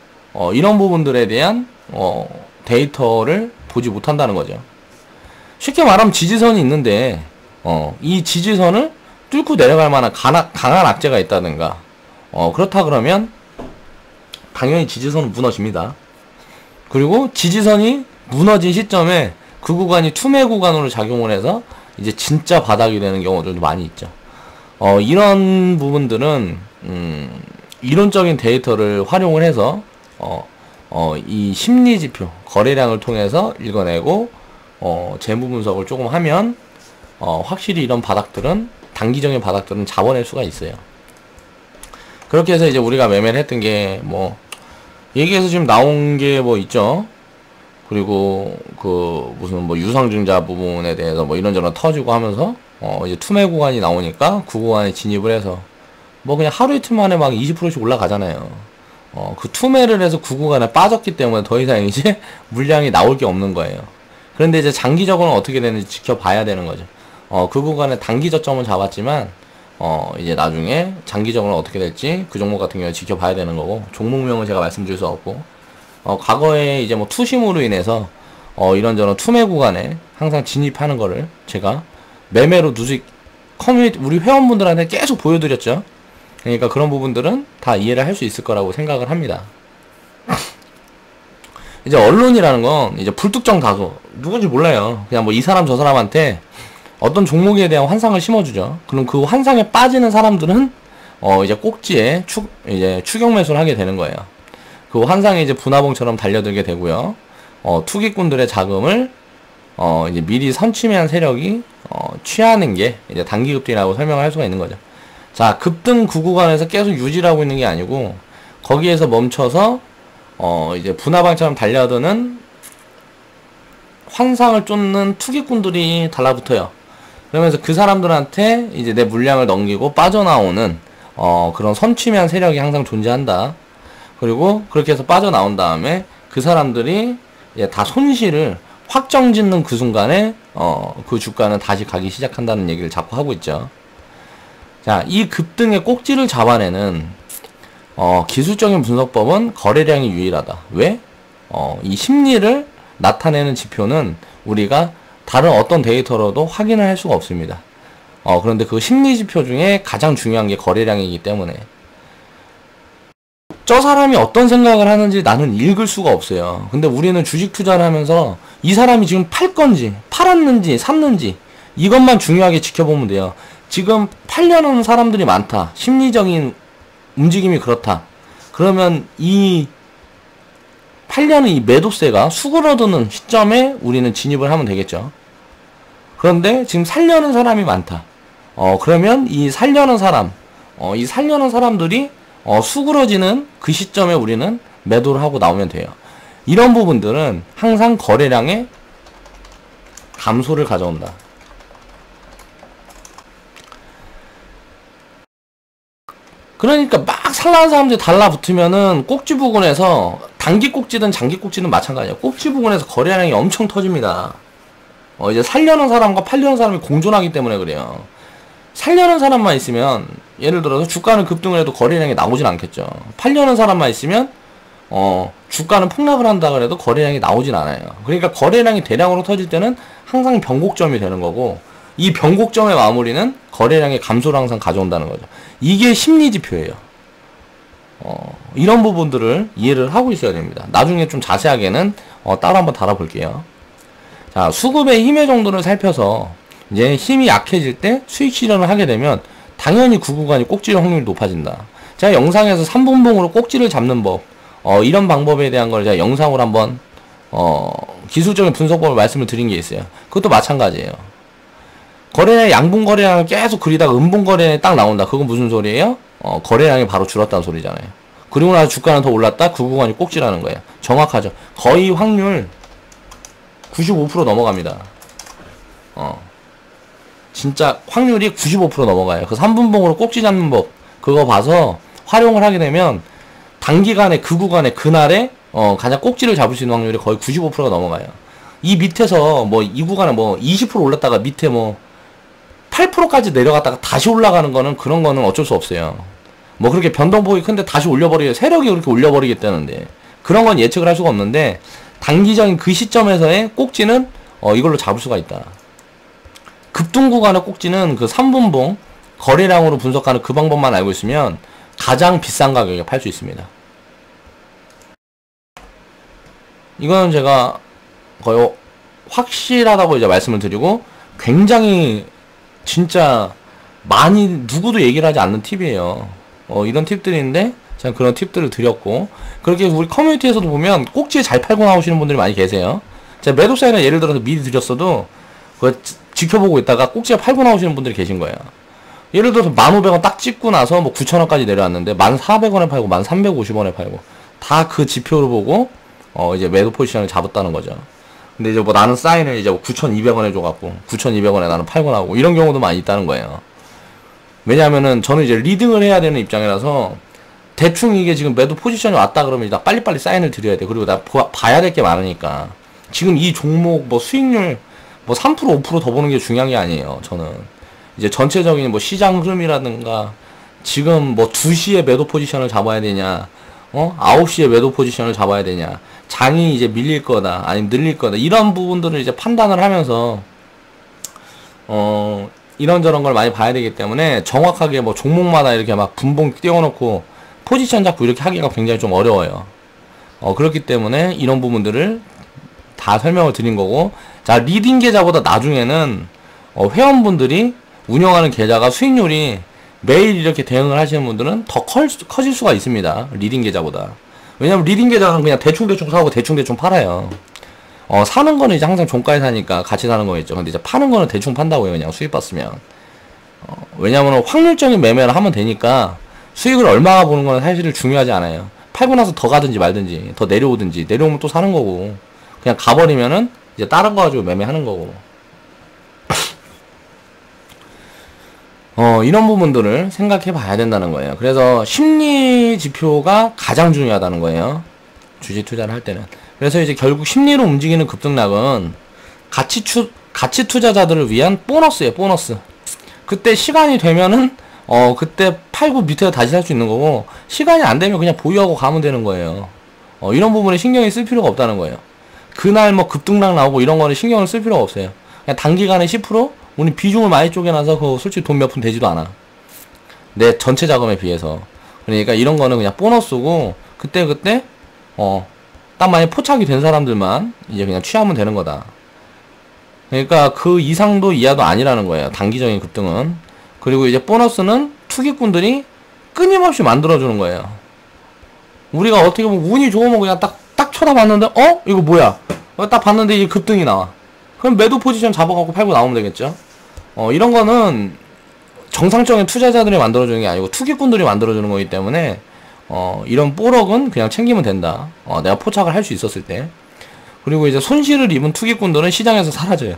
이런 부분들에 대한 데이터를 보지 못한다는 거죠. 쉽게 말하면 지지선이 있는데 이 지지선을 뚫고 내려갈 만한 강한 악재가 있다든가 그렇다 그러면 당연히 지지선은 무너집니다. 그리고 지지선이 무너진 시점에 그 구간이 투매 구간으로 작용을 해서 이제 진짜 바닥이 되는 경우들도 많이 있죠. 이런 부분들은 이론적인 데이터를 활용을 해서 이 심리지표, 거래량을 통해서 읽어내고 재무 분석을 조금 하면 확실히 이런 바닥들은, 단기적인 바닥들은 잡아낼 수가 있어요. 그렇게 해서 이제 우리가 매매를 했던 게 뭐 얘기해서 지금 나온 게 뭐 있죠. 그리고 그 무슨 뭐 유상증자 부분에 대해서 뭐 이런저런 터지고 하면서 이제 투매 구간이 나오니까 그 구간에 진입을 해서 뭐 그냥 하루 이틀 만에 막 20%씩 올라가잖아요. 그 투매를 해서 그 구간에 빠졌기 때문에 더 이상 이제 물량이 나올 게 없는 거예요. 그런데 이제 장기적으로는 어떻게 되는지 지켜봐야 되는 거죠. 그 구간에 단기 저점은 잡았지만 이제 나중에 장기적으로 어떻게 될지 그 종목 같은 경우에 지켜봐야 되는 거고, 종목명은 제가 말씀드릴 수 없고, 과거에 이제 뭐 투심으로 인해서 이런저런 투매 구간에 항상 진입하는 거를 제가 매매로 누직 커뮤니티 우리 회원분들한테 계속 보여드렸죠. 그러니까 그런 부분들은 다 이해를 할 수 있을 거라고 생각을 합니다. 이제 언론이라는 건 이제 불특정 다수, 누군지 몰라요. 그냥 뭐 이 사람 저 사람한테 어떤 종목에 대한 환상을 심어주죠. 그럼 그 환상에 빠지는 사람들은 이제 꼭지에 이제 추격 매수를 하게 되는 거예요. 그 환상에 이제 분화봉처럼 달려들게 되고요. 투기꾼들의 자금을 이제 미리 선취한 세력이 취하는 게 이제 단기 급등이라고 설명을 할 수가 있는 거죠. 자, 급등 그 구간에서 계속 유지를 하고 있는 게 아니고 거기에서 멈춰서 이제 분화방처럼 달려드는 환상을 쫓는 투기꾼들이 달라붙어요. 그러면서 그 사람들한테 이제 내 물량을 넘기고 빠져나오는 그런 선취한 세력이 항상 존재한다. 그리고 그렇게 해서 빠져나온 다음에 그 사람들이 이제 다 손실을 확정짓는 그 순간에 그 주가는 다시 가기 시작한다는 얘기를 자꾸 하고 있죠. 자, 이 급등의 꼭지를 잡아내는 기술적인 분석법은 거래량이 유일하다. 왜? 이 심리를 나타내는 지표는 우리가 다른 어떤 데이터로도 확인을 할 수가 없습니다. 그런데 그 심리 지표 중에 가장 중요한 게 거래량이기 때문에 저 사람이 어떤 생각을 하는지 나는 읽을 수가 없어요. 근데 우리는 주식 투자를 하면서 이 사람이 지금 팔 건지 팔았는지 샀는지 이것만 중요하게 지켜보면 돼요. 지금 팔려는 사람들이 많다. 심리적인 움직임이 그렇다. 그러면 이 팔려는 이 매도세가 수그러드는 시점에 우리는 진입을 하면 되겠죠. 그런데 지금 살려는 사람이 많다. 그러면 이 살려는 사람들이 수그러지는 그 시점에 우리는 매도를 하고 나오면 돼요. 이런 부분들은 항상 거래량의 감소를 가져온다. 그러니까 막 살라는 사람들이 달라붙으면은 꼭지 부근에서 단기 꼭지든 장기 꼭지든 마찬가지야. 꼭지 부근에서 거래량이 엄청 터집니다. 이제 살려는 사람과 팔려는 사람이 공존하기 때문에 그래요. 살려는 사람만 있으면 예를 들어서 주가는 급등을 해도 거래량이 나오진 않겠죠. 팔려는 사람만 있으면 주가는 폭락을 한다 그래도 거래량이 나오진 않아요. 그러니까 거래량이 대량으로 터질 때는 항상 변곡점이 되는 거고, 이 변곡점의 마무리는 거래량의 감소를 항상 가져온다는 거죠. 이게 심리 지표예요. 이런 부분들을 이해를 하고 있어야 됩니다. 나중에 좀 자세하게는 따로 한번 다뤄볼게요. 자, 수급의 힘의 정도를 살펴서 이제 힘이 약해질 때 수익 실현을 하게 되면 당연히 그 구간이 꼭지일 확률이 높아진다. 제가 영상에서 3분봉으로 꼭지를 잡는 법, 이런 방법에 대한 걸 제가 영상으로 한번 기술적인 분석법을 말씀을 드린 게 있어요. 그것도 마찬가지예요. 거래량 양분 거래량을 계속 그리다가 음분 거래량이 딱 나온다. 그건 무슨 소리예요? 거래량이 바로 줄었다는 소리잖아요. 그리고 나서 주가는 더 올랐다. 그 구간이 꼭지라는 거예요. 정확하죠. 거의 확률 95% 넘어갑니다. 진짜 확률이 95% 넘어가요. 그 3분봉으로 꼭지 잡는 법 그거 봐서 활용을 하게 되면 단기간에 그 구간에 그날에 가장 꼭지를 잡을 수 있는 확률이 거의 95%가 넘어가요. 이 밑에서 뭐 이 구간에 뭐 20% 올랐다가 밑에 뭐 8%까지 내려갔다가 다시 올라가는 거는 그런 거는 어쩔 수 없어요. 뭐 그렇게 변동폭이 큰데 다시 올려버리게 세력이 그렇게 올려버리겠다는데 그런 건 예측을 할 수가 없는데 단기적인 그 시점에서의 꼭지는 이걸로 잡을 수가 있다. 급등 구간의 꼭지는 그 3분봉 거래량으로 분석하는 그 방법만 알고 있으면 가장 비싼 가격에 팔 수 있습니다. 이거는 제가 거의 확실하다고 이제 말씀을 드리고 굉장히 진짜 많이 누구도 얘기를 하지 않는 팁이에요. 이런 팁들인데 제가 그런 팁들을 드렸고, 그렇게 우리 커뮤니티에서도 보면 꼭지에 잘 팔고 나오시는 분들이 많이 계세요. 제가 매도 사인을 예를 들어서 미리 드렸어도 그거 지켜보고 있다가 꼭지에 팔고 나오시는 분들이 계신 거예요. 예를 들어서 1,500원 딱 찍고 나서 뭐 9,000원까지 내려왔는데 1,400원에 팔고 1,350원에 팔고 다 그 지표를 보고 이제 매도 포지션을 잡았다는 거죠. 근데 이제 뭐 나는 사인을 이제 9,200원에 줘갖고 9,200원에 나는 팔고 나오고 이런 경우도 많이 있다는 거예요. 왜냐하면은 저는 이제 리딩을 해야 되는 입장이라서 대충 이게 지금 매도 포지션이 왔다 그러면 나 빨리빨리 사인을 드려야 돼. 그리고 나 봐야 될 게 많으니까 지금 이 종목 뭐 수익률 뭐 3% 5% 더 보는 게 중요한 게 아니에요. 저는 이제 전체적인 뭐 시장 흐름이라든가 지금 뭐 2시에 매도 포지션을 잡아야 되냐 9시에 매도 포지션을 잡아야 되냐, 장이 이제 밀릴 거다 아니면 늘릴 거다, 이런 부분들을 이제 판단을 하면서 이런저런 걸 많이 봐야 되기 때문에 정확하게 뭐 종목마다 이렇게 막 분봉 띄워놓고 포지션 잡고 이렇게 하기가 굉장히 좀 어려워요. 그렇기 때문에 이런 부분들을 다 설명을 드린 거고, 자, 리딩 계좌보다 나중에는 회원분들이 운영하는 계좌가 수익률이 매일 이렇게 대응을 하시는 분들은 더 커질 수가 있습니다. 리딩 계좌보다. 왜냐면 리딩 계좌는 그냥 대충대충 사고 대충대충 팔아요. 사는 거는 이제 항상 종가에 사니까 같이 사는 거겠죠. 근데 이제 파는 거는 대충 판다고요. 그냥 수익 봤으면. 왜냐면 확률적인 매매를 하면 되니까 수익을 얼마나 보는 거는 사실 중요하지 않아요. 팔고 나서 더 가든지 말든지 더 내려오든지, 내려오면 또 사는 거고, 그냥 가버리면은 이제 다른 거 가지고 매매하는 거고. 이런 부분들을 생각해 봐야 된다는 거예요. 그래서 심리 지표가 가장 중요하다는 거예요. 주식 투자를 할 때는. 그래서 이제 결국 심리로 움직이는 급등락은 가치 투자자들을 위한 보너스예요, 보너스. 그때 시간이 되면은, 그때 팔고 밑에서 다시 살 수 있는 거고, 시간이 안 되면 그냥 보유하고 가면 되는 거예요. 이런 부분에 신경이 쓸 필요가 없다는 거예요. 그날 뭐 급등락 나오고 이런 거는 신경을 쓸 필요가 없어요. 그냥 단기간에 10% 우리 비중을 많이 쪼개놔서 그거 솔직히 돈 몇 푼 되지도 않아. 내 전체 자금에 비해서. 그러니까 이런 거는 그냥 보너스고 그때 딱 만약에 포착이 된 사람들만 이제 그냥 취하면 되는 거다. 그러니까 그 이상도 이하도 아니라는 거예요. 단기적인 급등은. 그리고 이제 보너스는 투기꾼들이 끊임없이 만들어주는 거예요. 우리가 어떻게 보면 운이 좋으면 그냥 딱 쳐다봤는데 이거 뭐야? 딱 봤는데 이게 급등이 나와. 그럼 매도 포지션 잡아갖고 팔고 나오면 되겠죠? 이런 거는 정상적인 투자자들이 만들어주는 게 아니고 투기꾼들이 만들어주는 거기 때문에 이런 뽀록은 그냥 챙기면 된다. 내가 포착을 할 수 있었을 때. 그리고 이제 손실을 입은 투기꾼들은 시장에서 사라져요.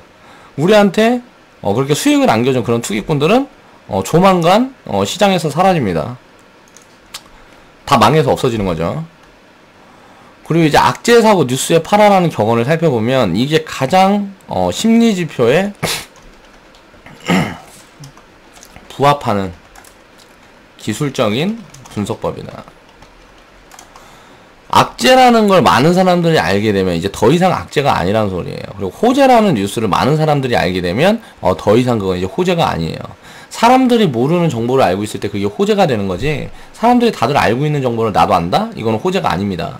우리한테 그렇게 수익을 안겨준 그런 투기꾼들은 조만간 시장에서 사라집니다. 다 망해서 없어지는 거죠. 그리고 이제 악재 사고 뉴스에 팔아라는 격언을 살펴보면 이게 가장 심리지표에 부합하는 기술적인 분석법이다. 악재라는 걸 많은 사람들이 알게 되면 이제 더 이상 악재가 아니라는 소리예요. 그리고 호재라는 뉴스를 많은 사람들이 알게 되면 더 이상 그건 이제 호재가 아니에요. 사람들이 모르는 정보를 알고 있을 때 그게 호재가 되는 거지, 사람들이 다들 알고 있는 정보를 나도 안다? 이거는 호재가 아닙니다.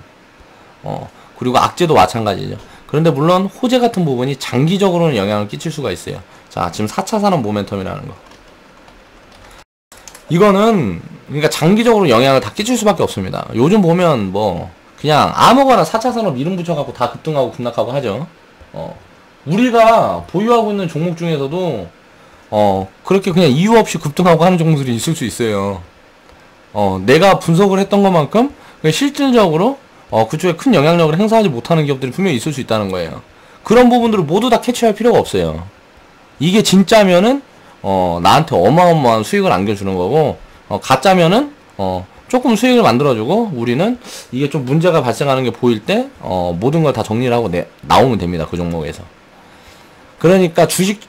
그리고 악재도 마찬가지죠. 그런데 물론 호재 같은 부분이 장기적으로는 영향을 끼칠 수가 있어요. 자, 지금 4차 산업 모멘텀이라는 거. 이거는 그러니까 장기적으로 영향을 다 끼칠 수밖에 없습니다. 요즘 보면 뭐 그냥 아무거나 4차 산업 이름 붙여갖고 다 급등하고 급락하고 하죠. 우리가 보유하고 있는 종목 중에서도 그렇게 그냥 이유 없이 급등하고 하는 종목들이 있을 수 있어요. 내가 분석을 했던 것만큼 실질적으로 그쪽에 큰 영향력을 행사하지 못하는 기업들이 분명히 있을 수 있다는 거예요. 그런 부분들을 모두 다 캐치할 필요가 없어요. 이게 진짜면은 나한테 어마어마한 수익을 안겨주는 거고, 가짜면은 조금 수익을 만들어주고, 우리는 이게 좀 문제가 발생하는 게 보일 때 모든 걸 다 정리를 하고 나오면 됩니다. 그 종목에서. 그러니까 주식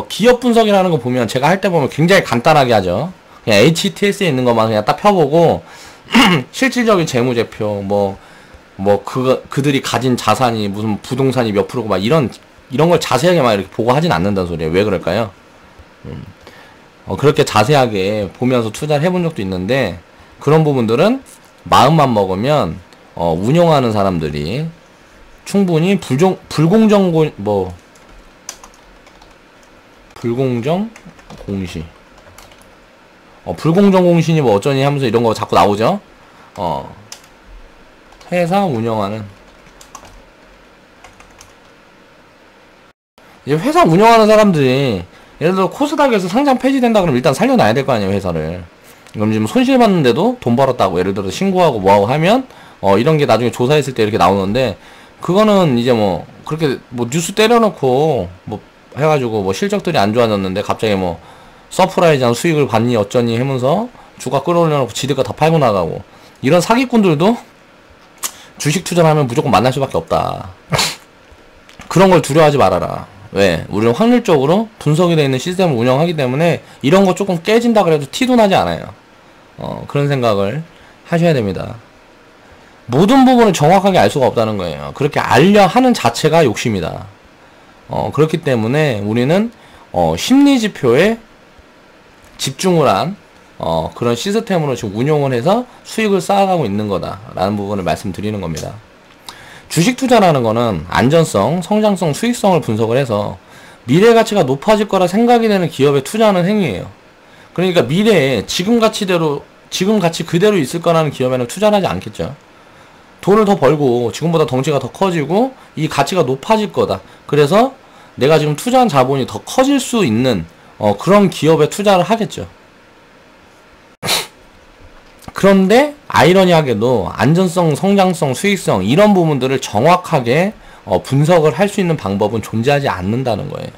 기업 분석이라는 거 보면 제가 할 때 보면 굉장히 간단하게 하죠. 그냥 HTS에 있는 것만 그냥 딱 펴보고 실질적인 재무제표 그들이 가진 자산이 무슨 부동산이 몇 프로고 막 이런 걸 자세하게 막 이렇게 보고 하진 않는다는 소리예요. 왜 그럴까요? 그렇게 자세하게 보면서 투자를 해본 적도 있는데, 그런 부분들은 마음만 먹으면 운영하는 사람들이 충분히 불공정 공시 불공정 공신이 뭐 어쩌니 하면서 이런 거 자꾸 나오죠. 회사 운영하는, 이제 회사 운영하는 사람들이 예를 들어 코스닥에서 상장 폐지된다 그러면 일단 살려놔야 될 거 아니에요, 회사를. 그럼 지금 손실 봤는데도 돈 벌었다고 예를 들어 신고하고 뭐하고 하면 이런 게 나중에 조사했을 때 이렇게 나오는데, 그거는 이제 뭐 그렇게 뭐 뉴스 때려놓고 뭐 해가지고 뭐 실적들이 안 좋아졌는데 갑자기 뭐 서프라이즈한 수익을 받니 어쩌니 하면서 주가 끌어올려놓고 지들가 다 팔고 나가고, 이런 사기꾼들도 주식 투자를 하면 무조건 만날 수밖에 없다. 그런 걸 두려워하지 말아라. 왜? 우리는 확률적으로 분석이 되어 있는 시스템을 운영하기 때문에 이런 거 조금 깨진다 그래도 티도 나지 않아요. 그런 생각을 하셔야 됩니다. 모든 부분을 정확하게 알 수가 없다는 거예요. 그렇게 알려 하는 자체가 욕심이다. 그렇기 때문에 우리는 심리지표에 집중을 한 그런 시스템으로 지금 운용을 해서 수익을 쌓아가고 있는 거다 라는 부분을 말씀드리는 겁니다. 주식 투자라는 거는 안전성, 성장성, 수익성을 분석을 해서 미래 가치가 높아질 거라 생각이 되는 기업에 투자하는 행위예요. 그러니까 미래에 지금 가치 그대로 있을 거라는 기업에는 투자를 하지 않겠죠. 돈을 더 벌고 지금보다 덩치가 더 커지고 이 가치가 높아질 거다. 그래서 내가 지금 투자한 자본이 더 커질 수 있는 그런 기업에 투자를 하겠죠. 그런데 아이러니하게도 안전성, 성장성, 수익성 이런 부분들을 정확하게 분석을 할 수 있는 방법은 존재하지 않는다는 거예요.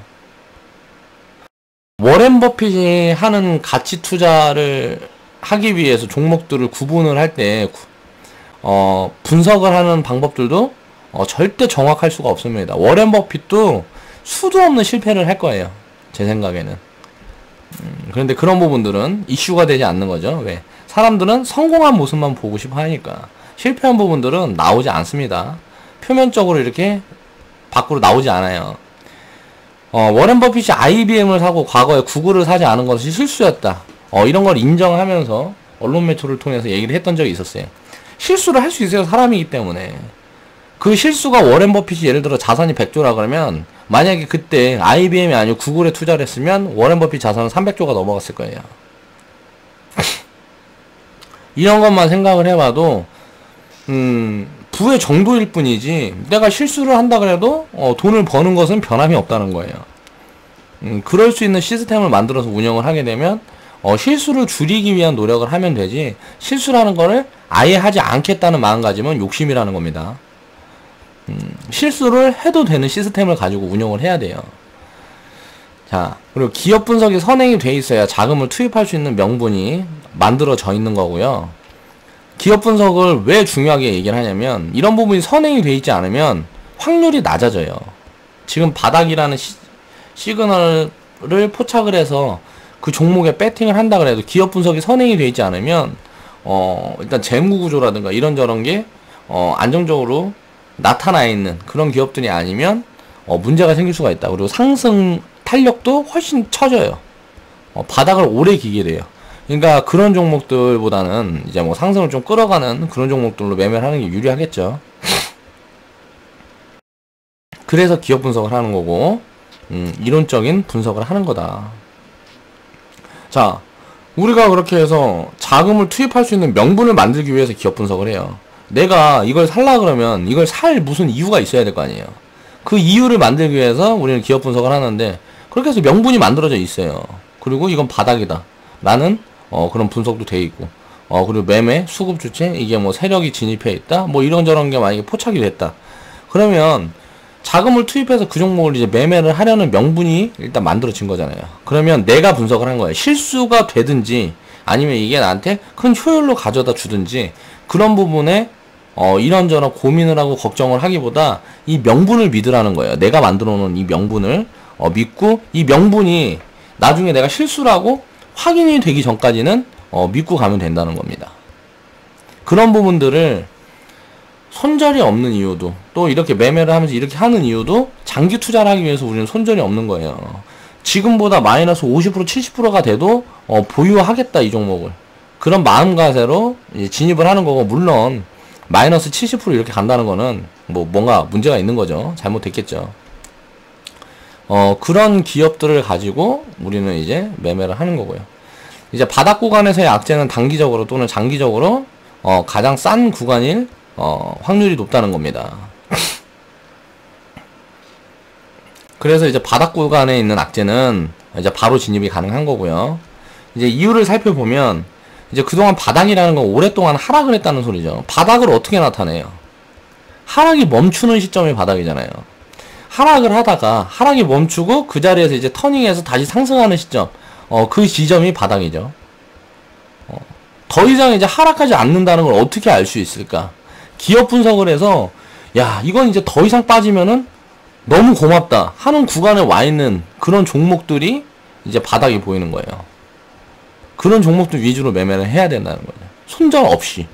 워렌 버핏이 하는 가치 투자를 하기 위해서 종목들을 구분을 할 때 분석을 하는 방법들도 절대 정확할 수가 없습니다. 워렌 버핏도 수도 없는 실패를 할 거예요, 제 생각에는. 그런데 그런 부분들은 이슈가 되지 않는 거죠. 왜? 사람들은 성공한 모습만 보고 싶어 하니까. 실패한 부분들은 나오지 않습니다. 표면적으로 이렇게 밖으로 나오지 않아요. 워렌 버핏이 IBM을 사고 과거에 구글을 사지 않은 것이 실수였다. 이런 걸 인정하면서 언론 매체를 통해서 얘기를 했던 적이 있었어요. 실수를 할 수 있어요. 사람이기 때문에. 그 실수가 워렌 버핏이 예를 들어 자산이 100조라 그러면 만약에 그때 IBM이 아니고 구글에 투자를 했으면 워렌 버핏 자산은 300조가 넘어갔을 거예요. 이런 것만 생각을 해봐도 부의 정도일 뿐이지 내가 실수를 한다 그래도 돈을 버는 것은 변함이 없다는 거예요. 그럴 수 있는 시스템을 만들어서 운영을 하게 되면 실수를 줄이기 위한 노력을 하면 되지 실수라는 거를 아예 하지 않겠다는 마음가짐은 욕심이라는 겁니다. 실수를 해도 되는 시스템을 가지고 운영을 해야 돼요. 자, 그리고 기업 분석이 선행이 돼 있어야 자금을 투입할 수 있는 명분이 만들어져 있는 거고요. 기업 분석을 왜 중요하게 얘기를 하냐면 이런 부분이 선행이 돼 있지 않으면 확률이 낮아져요. 지금 바닥이라는 시그널을 포착을 해서 그 종목에 배팅을 한다 그래도 기업 분석이 선행이 돼 있지 않으면 일단 재무 구조라든가 이런저런 게 안정적으로 나타나 있는 그런 기업들이 아니면 문제가 생길 수가 있다. 그리고 상승 탄력도 훨씬 처져요. 바닥을 오래 기게 돼요. 그러니까 그런 종목들보다는 이제 뭐 상승을 좀 끌어가는 그런 종목들로 매매를 하는 게 유리하겠죠. 그래서 기업 분석을 하는 거고 이론적인 분석을 하는 거다. 자, 우리가 그렇게 해서 자금을 투입할 수 있는 명분을 만들기 위해서 기업 분석을 해요. 내가 이걸 살라 그러면 이걸 살 무슨 이유가 있어야 될 거 아니에요. 그 이유를 만들기 위해서 우리는 기업 분석을 하는데 그렇게 해서 명분이 만들어져 있어요. 그리고 이건 바닥이다 라는 그런 분석도 돼 있고 그리고 매매, 수급 주체 이게 뭐 세력이 진입해 있다 뭐 이런저런 게 만약에 포착이 됐다 그러면 자금을 투입해서 그 종목을 이제 매매를 하려는 명분이 일단 만들어진 거잖아요. 그러면 내가 분석을 한 거예요. 실수가 되든지 아니면 이게 나한테 큰 효율로 가져다 주든지 그런 부분에 이런저런 고민을 하고 걱정을 하기보다 이 명분을 믿으라는 거예요. 내가 만들어 놓은 이 명분을 믿고 이 명분이 나중에 내가 실수라고 확인이 되기 전까지는 믿고 가면 된다는 겁니다. 그런 부분들을 손절이 없는 이유도 또 이렇게 매매를 하면서 이렇게 하는 이유도 장기 투자를 하기 위해서 우리는 손절이 없는 거예요. 지금보다 마이너스 50% 70%가 돼도 보유하겠다 이 종목을 그런 마음가짐으로 진입을 하는 거고 물론 마이너스 70% 이렇게 간다는 거는 뭐 뭔가 문제가 있는 거죠. 잘못됐겠죠. 그런 기업들을 가지고 우리는 이제 매매를 하는 거고요. 이제 바닥 구간에서의 악재는 단기적으로 또는 장기적으로 가장 싼 구간일 확률이 높다는 겁니다. 그래서 이제 바닥 구간에 있는 악재는 이제 바로 진입이 가능한 거고요. 이제 이유를 살펴보면 이제 그동안 바닥이라는 건 오랫동안 하락을 했다는 소리죠. 바닥을 어떻게 나타내요? 하락이 멈추는 시점이 바닥이잖아요. 하락을 하다가 하락이 멈추고 그 자리에서 이제 터닝해서 다시 상승하는 시점 그 지점이 바닥이죠. 더 이상 이제 하락하지 않는다는 걸 어떻게 알 수 있을까? 기업 분석을 해서 야 이건 이제 더 이상 빠지면은 너무 고맙다 하는 구간에 와 있는 그런 종목들이 이제 바닥이 보이는 거예요. 그런 종목들 위주로 매매를 해야 된다는 거죠. 손절 없이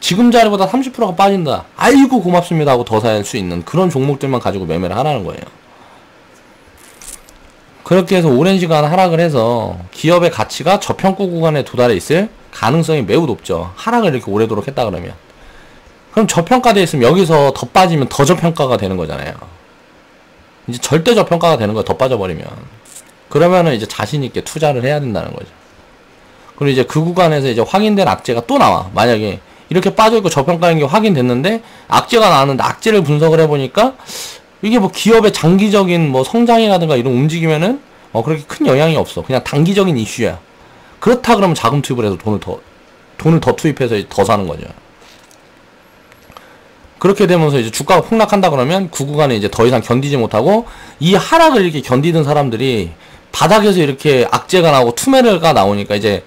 지금 자리보다 30%가 빠진다 아이고 고맙습니다 하고 더 살 수 있는 그런 종목들만 가지고 매매를 하라는 거예요. 그렇게 해서 오랜 시간 하락을 해서 기업의 가치가 저평가 구간에 도달해 있을 가능성이 매우 높죠. 하락을 이렇게 오래도록 했다 그러면 그럼 저평가되어 있으면 여기서 더 빠지면 더 저평가가 되는 거잖아요. 이제 절대 저평가가 되는 거예요. 더 빠져버리면. 그러면은 이제 자신있게 투자를 해야 된다는 거죠. 그리고 이제 그 구간에서 이제 확인된 악재가 또 나와. 만약에 이렇게 빠져있고 저평가인 게 확인됐는데 악재가 나왔는데 악재를 분석을 해보니까 이게 뭐 기업의 장기적인 뭐 성장이라든가 이런 움직이면은 그렇게 큰 영향이 없어. 그냥 단기적인 이슈야. 그렇다 그러면 자금 투입을 해서 돈을 더 투입해서 더 사는 거죠. 그렇게 되면서 이제 주가가 폭락한다 그러면 그 구간에 이제 더 이상 견디지 못하고 이 하락을 이렇게 견디던 사람들이 바닥에서 이렇게 악재가 나오고 투매가 나오니까 이제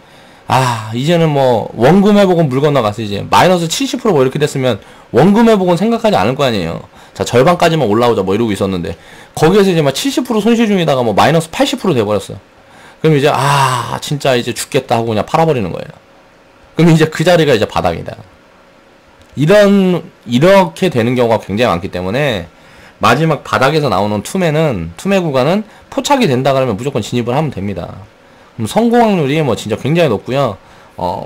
이제는 뭐 원금 회복은 물 건너갔어. 이제 마이너스 70% 이렇게 됐으면 원금 회복은 생각하지 않을 거 아니에요. 자 절반까지만 올라오자 뭐 이러고 있었는데 거기에서 이제 막 70% 손실 중이다가 뭐 마이너스 80% 돼버렸어. 그럼 이제 진짜 이제 죽겠다 하고 그냥 팔아버리는 거예요. 그럼 이제 그 자리가 이제 바닥이다. 이렇게 되는 경우가 굉장히 많기 때문에 마지막 바닥에서 나오는 투매 구간은 포착이 된다 그러면 무조건 진입을 하면 됩니다. 그럼 성공 확률이 뭐 진짜 굉장히 높고요.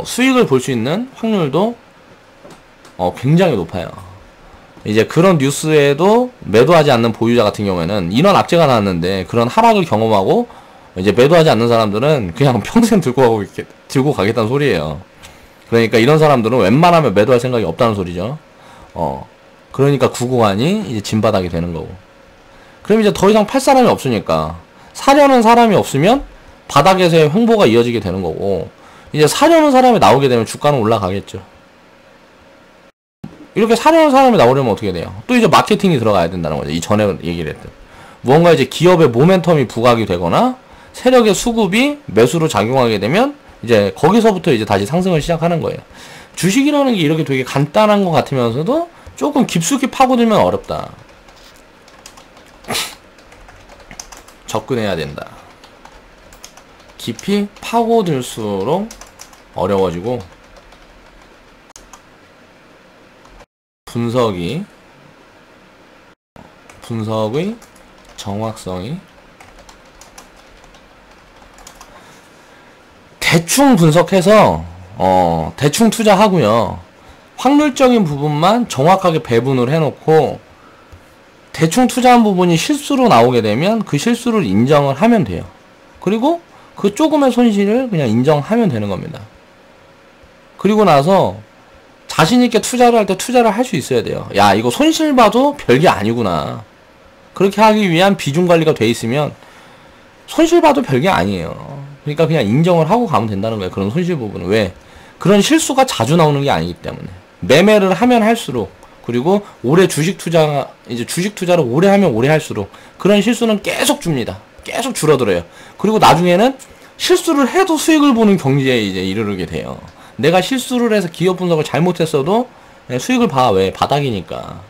수익을 볼 수 있는 확률도 굉장히 높아요. 이제 그런 뉴스에도 매도하지 않는 보유자 같은 경우에는 인원 악재가 나왔는데 그런 하락을 경험하고 이제 매도하지 않는 사람들은 그냥 평생 들고 가겠다는 소리예요. 그러니까 이런 사람들은 웬만하면 매도할 생각이 없다는 소리죠. 그러니까 구구간이 이제 진바닥이 되는 거고. 그럼 이제 더 이상 팔 사람이 없으니까 사려는 사람이 없으면 바닥에서의 횡보가 이어지게 되는 거고, 이제 사려는 사람이 나오게 되면 주가는 올라가겠죠. 이렇게 사려는 사람이 나오려면 어떻게 돼요? 또 이제 마케팅이 들어가야 된다는 거죠. 이 전에 얘기를 했던. 무언가 이제 기업의 모멘텀이 부각이 되거나 세력의 수급이 매수로 작용하게 되면 이제 거기서부터 이제 다시 상승을 시작하는 거예요. 주식이라는 게 이렇게 되게 간단한 것 같으면서도 조금 깊숙이 파고들면 어렵다. 접근해야 된다. 깊이 파고들수록 어려워지고 분석의 정확성이 대충 분석해서 대충 투자하고요. 확률적인 부분만 정확하게 배분을 해놓고 대충 투자한 부분이 실수로 나오게 되면 그 실수를 인정을 하면 돼요. 그리고 그 조금의 손실을 그냥 인정하면 되는 겁니다. 그리고 나서 자신있게 투자를 할 때 투자를 할 수 있어야 돼요. 야, 이거 손실 봐도 별게 아니구나. 그렇게 하기 위한 비중 관리가 돼 있으면 손실 봐도 별게 아니에요. 그러니까 그냥 인정을 하고 가면 된다는 거예요. 그런 손실 부분은. 왜? 그런 실수가 자주 나오는 게 아니기 때문에. 매매를 하면 할수록, 그리고 오래 주식 투자를 오래 하면 오래 할수록 그런 실수는 계속 줍니다. 계속 줄어들어요. 그리고 나중에는 실수를 해도 수익을 보는 경지에 이제 이르게 돼요. 내가 실수를 해서 기업 분석을 잘못했어도 수익을 봐. 왜? 바닥이니까.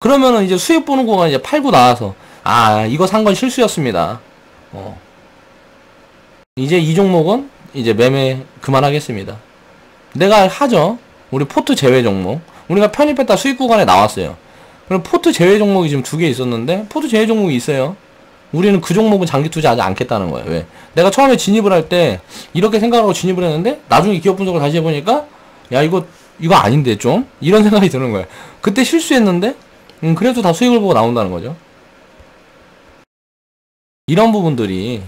그러면은 이제 수익 보는 거가 이제 팔고 나와서, 아, 이거 산 건 실수였습니다. 이제 이 종목은 이제 매매 그만하겠습니다. 내가 하죠. 우리 포트 제외 종목. 우리가 편입했다 수익 구간에 나왔어요. 그럼 포트 제외 종목이 지금 2개 있었는데, 포트 제외 종목이 있어요. 우리는 그 종목은 장기 투자하지 않겠다는 거예요. 왜? 내가 처음에 진입을 할 때 이렇게 생각하고 진입을 했는데 나중에 기업 분석을 다시 해보니까 야, 이거 아닌데 좀? 이런 생각이 드는 거예요. 그때 실수했는데 그래도 다 수익을 보고 나온다는 거죠. 이런 부분들이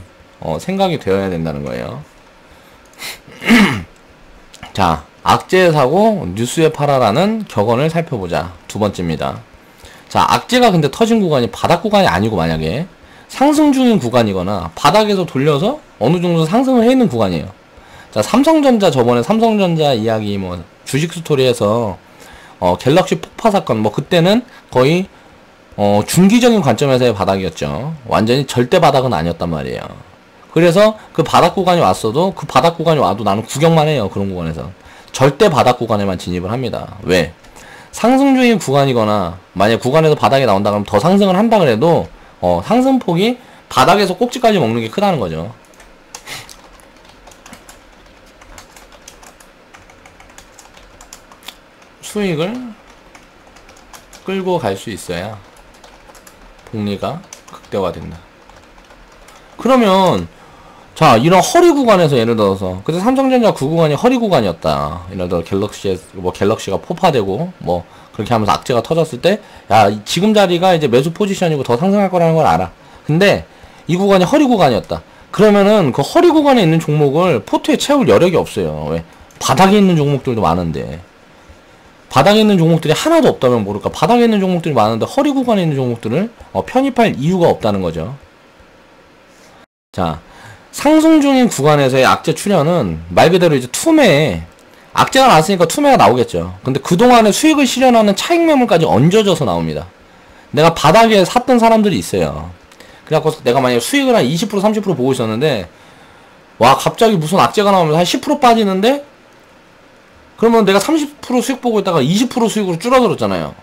생각이 되어야 된다는 거예요. 자, 악재에 사고 뉴스에 팔아라는 격언을 살펴보자. 두 번째입니다. 자, 악재가 근데 터진 구간이 바닥 구간이 아니고 만약에 상승 중인 구간이거나 바닥에서 돌려서 어느 정도 상승을 해 있는 구간이에요. 자, 삼성전자, 저번에 삼성전자 이야기 뭐 주식 스토리에서 갤럭시 폭파 사건, 뭐 그때는 거의 중기적인 관점에서의 바닥이었죠. 완전히 절대 바닥은 아니었단 말이에요. 그래서 그 바닥 구간이 왔어도, 그 바닥 구간이 와도 나는 구경만 해요. 그런 구간에서 절대 바닥 구간에만 진입을 합니다. 왜? 상승 중인 구간이거나 만약 구간에서 바닥이 나온다 그러면 더 상승을 한다 그래도 상승폭이 바닥에서 꼭지까지 먹는 게 크다는 거죠. 수익을 끌고 갈 수 있어야 복리가 극대화된다. 그러면 자, 이런 허리 구간에서 예를 들어서 그때 삼성전자 그 구간이 허리 구간이었다. 예를 들어 갤럭시가 폭파되고 뭐 그렇게 하면서 악재가 터졌을 때, 야, 지금 자리가 이제 매수 포지션이고 더 상승할 거라는 걸 알아. 근데 이 구간이 허리 구간이었다. 그러면은 그 허리 구간에 있는 종목을 포트에 채울 여력이 없어요. 왜? 바닥에 있는 종목들도 많은데. 바닥에 있는 종목들이 하나도 없다면 모를까. 바닥에 있는 종목들이 많은데 허리 구간에 있는 종목들을 편입할 이유가 없다는 거죠. 자, 상승 중인 구간에서의 악재 출현은 말 그대로 이제 투매에, 악재가 나왔으니까 투매가 나오겠죠. 근데 그동안에 수익을 실현하는 차익 매물까지 얹어져서 나옵니다. 내가 바닥에 샀던 사람들이 있어요. 그래갖고 내가 만약에 수익을 한 20% 30% 보고 있었는데, 와, 갑자기 무슨 악재가 나오면서 한 10% 빠지는데, 그러면 내가 30% 수익 보고 있다가 20% 수익으로 줄어들었잖아요.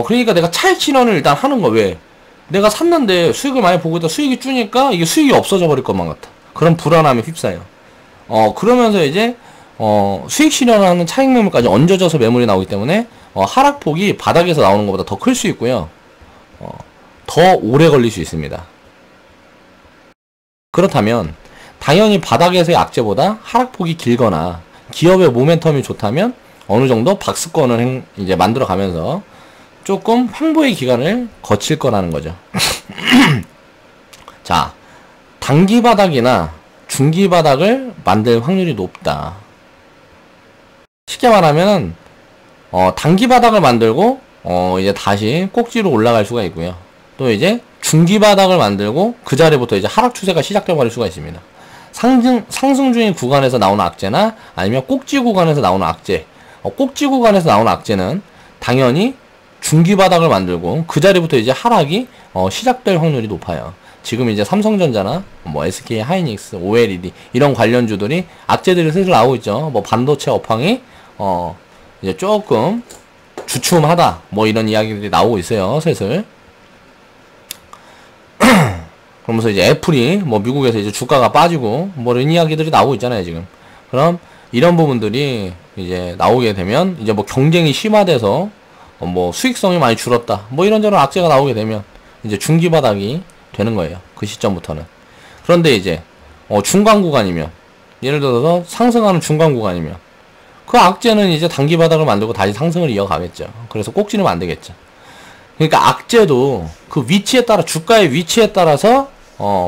그러니까 내가 차익 실현을 일단 하는 거. 왜? 내가 샀는데 수익을 많이 보고 있다 수익이 주니까 이게 수익이 없어져 버릴 것만 같아. 그런 불안함에 휩싸여. 그러면서 이제 수익 실현하는 차익 매물까지 얹어져서 매물이 나오기 때문에 하락폭이 바닥에서 나오는 것보다 더 클 수 있고요. 더 오래 걸릴 수 있습니다. 그렇다면 당연히 바닥에서의 악재보다 하락폭이 길거나 기업의 모멘텀이 좋다면 어느 정도 박스권을 이제 만들어 가면서 조금 횡보의 기간을 거칠 거라는 거죠. 자, 단기 바닥이나 중기 바닥을 만들 확률이 높다. 쉽게 말하면 단기 바닥을 만들고 이제 다시 꼭지로 올라갈 수가 있고요. 또 이제 중기 바닥을 만들고 그 자리부터 이제 하락 추세가 시작돼 버릴 수가 있습니다. 상승 중인 구간에서 나오는 악재나 아니면 꼭지 구간에서 나오는 악재. 꼭지 구간에서 나오는 악재는 당연히 중기 바닥을 만들고 그 자리부터 이제 하락이 시작될 확률이 높아요. 지금 이제 삼성전자나 뭐 SK 하이닉스, OLED 이런 관련주들이 악재들이 슬슬 나오고 있죠. 뭐 반도체 업황이 이제 조금 주춤하다 뭐 이런 이야기들이 나오고 있어요. 슬슬. 그러면서 이제 애플이 뭐 미국에서 이제 주가가 빠지고 뭐 이런 이야기들이 나오고 있잖아요, 지금. 그럼 이런 부분들이 이제 나오게 되면 이제 뭐 경쟁이 심화돼서 뭐 수익성이 많이 줄었다. 뭐 이런저런 악재가 나오게 되면 이제 중기 바닥이 되는 거예요. 그 시점부터는. 그런데 이제 중간 구간이면 예를 들어서 상승하는 중간 구간이면 그 악재는 이제 단기 바닥을 만들고 다시 상승을 이어가겠죠. 그래서 꼭지는 안 되겠죠. 그러니까 악재도 그 위치에 따라 주가의 위치에 따라서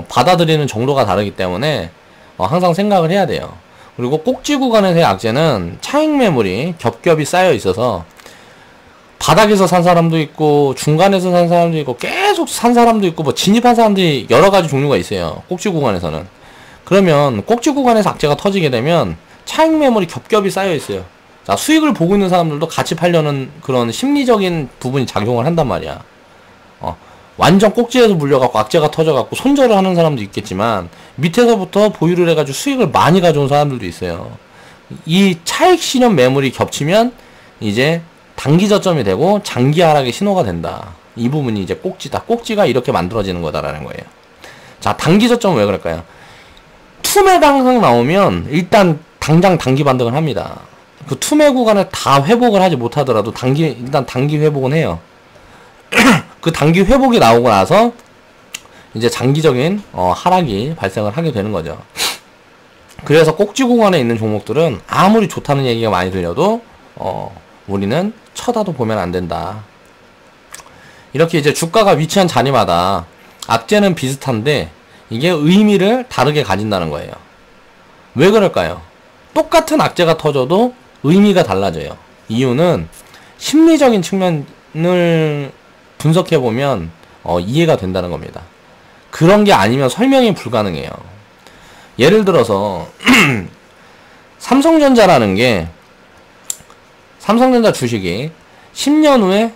받아들이는 정도가 다르기 때문에 항상 생각을 해야 돼요. 그리고 꼭지 구간에서의 악재는 차익 매물이 겹겹이 쌓여 있어서 바닥에서 산 사람도 있고 중간에서 산 사람도 있고 계속 산 사람도 있고 뭐 진입한 사람들이 여러 가지 종류가 있어요. 꼭지 구간에서는. 그러면 꼭지 구간에서 악재가 터지게 되면 차익 매물이 겹겹이 쌓여 있어요. 자, 수익을 보고 있는 사람들도 같이 팔려는 그런 심리적인 부분이 작용을 한단 말이야. 완전 꼭지에서 물려갖고 악재가 터져갖고 손절을 하는 사람도 있겠지만 밑에서부터 보유를 해가지고 수익을 많이 가져온 사람들도 있어요. 이 차익 실현 매물이 겹치면 이제 단기 저점이 되고 장기 하락의 신호가 된다. 이 부분이 이제 꼭지다. 꼭지가 이렇게 만들어지는 거다라는 거예요. 자, 단기 저점은 왜 그럴까요? 투매 항상 나오면 일단 당장 단기 반등을 합니다. 그 투매 구간을 다 회복을 하지 못하더라도 일단 단기 회복은 해요. 그 단기 회복이 나오고 나서 이제 장기적인 하락이 발생을 하게 되는 거죠. 그래서 꼭지 구간에 있는 종목들은 아무리 좋다는 얘기가 많이 들려도 우리는 쳐다도 보면 안 된다. 이렇게 이제 주가가 위치한 자리마다 악재는 비슷한데 이게 의미를 다르게 가진다는 거예요. 왜 그럴까요? 똑같은 악재가 터져도 의미가 달라져요. 이유는 심리적인 측면을 분석해보면 이해가 된다는 겁니다. 그런 게 아니면 설명이 불가능해요. 예를 들어서 삼성전자라는 게 삼성전자 주식이 10년 후에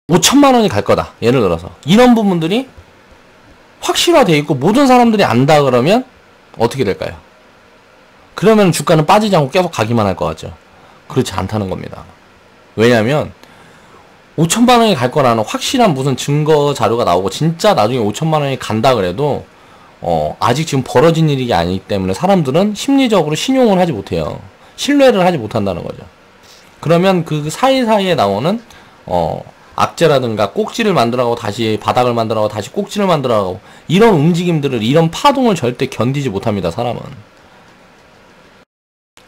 5천만 원이 갈 거다. 예를 들어서 이런 부분들이 확실화되어 있고 모든 사람들이 안다 그러면 어떻게 될까요? 그러면 주가는 빠지지 않고 계속 가기만 할 것 같죠. 그렇지 않다는 겁니다. 왜냐하면 5천만 원이 갈 거라는 확실한 무슨 증거 자료가 나오고 진짜 나중에 5천만 원이 간다 그래도 아직 지금 벌어진 일이 아니기 때문에 사람들은 심리적으로 신용을 하지 못해요. 신뢰를 하지 못한다는 거죠. 그러면 그 사이사이에 나오는 악재라든가 꼭지를 만들어가고 다시 바닥을 만들어가고 다시 꼭지를 만들어가고 이런 움직임들을 이런 파동을 절대 견디지 못합니다. 사람은.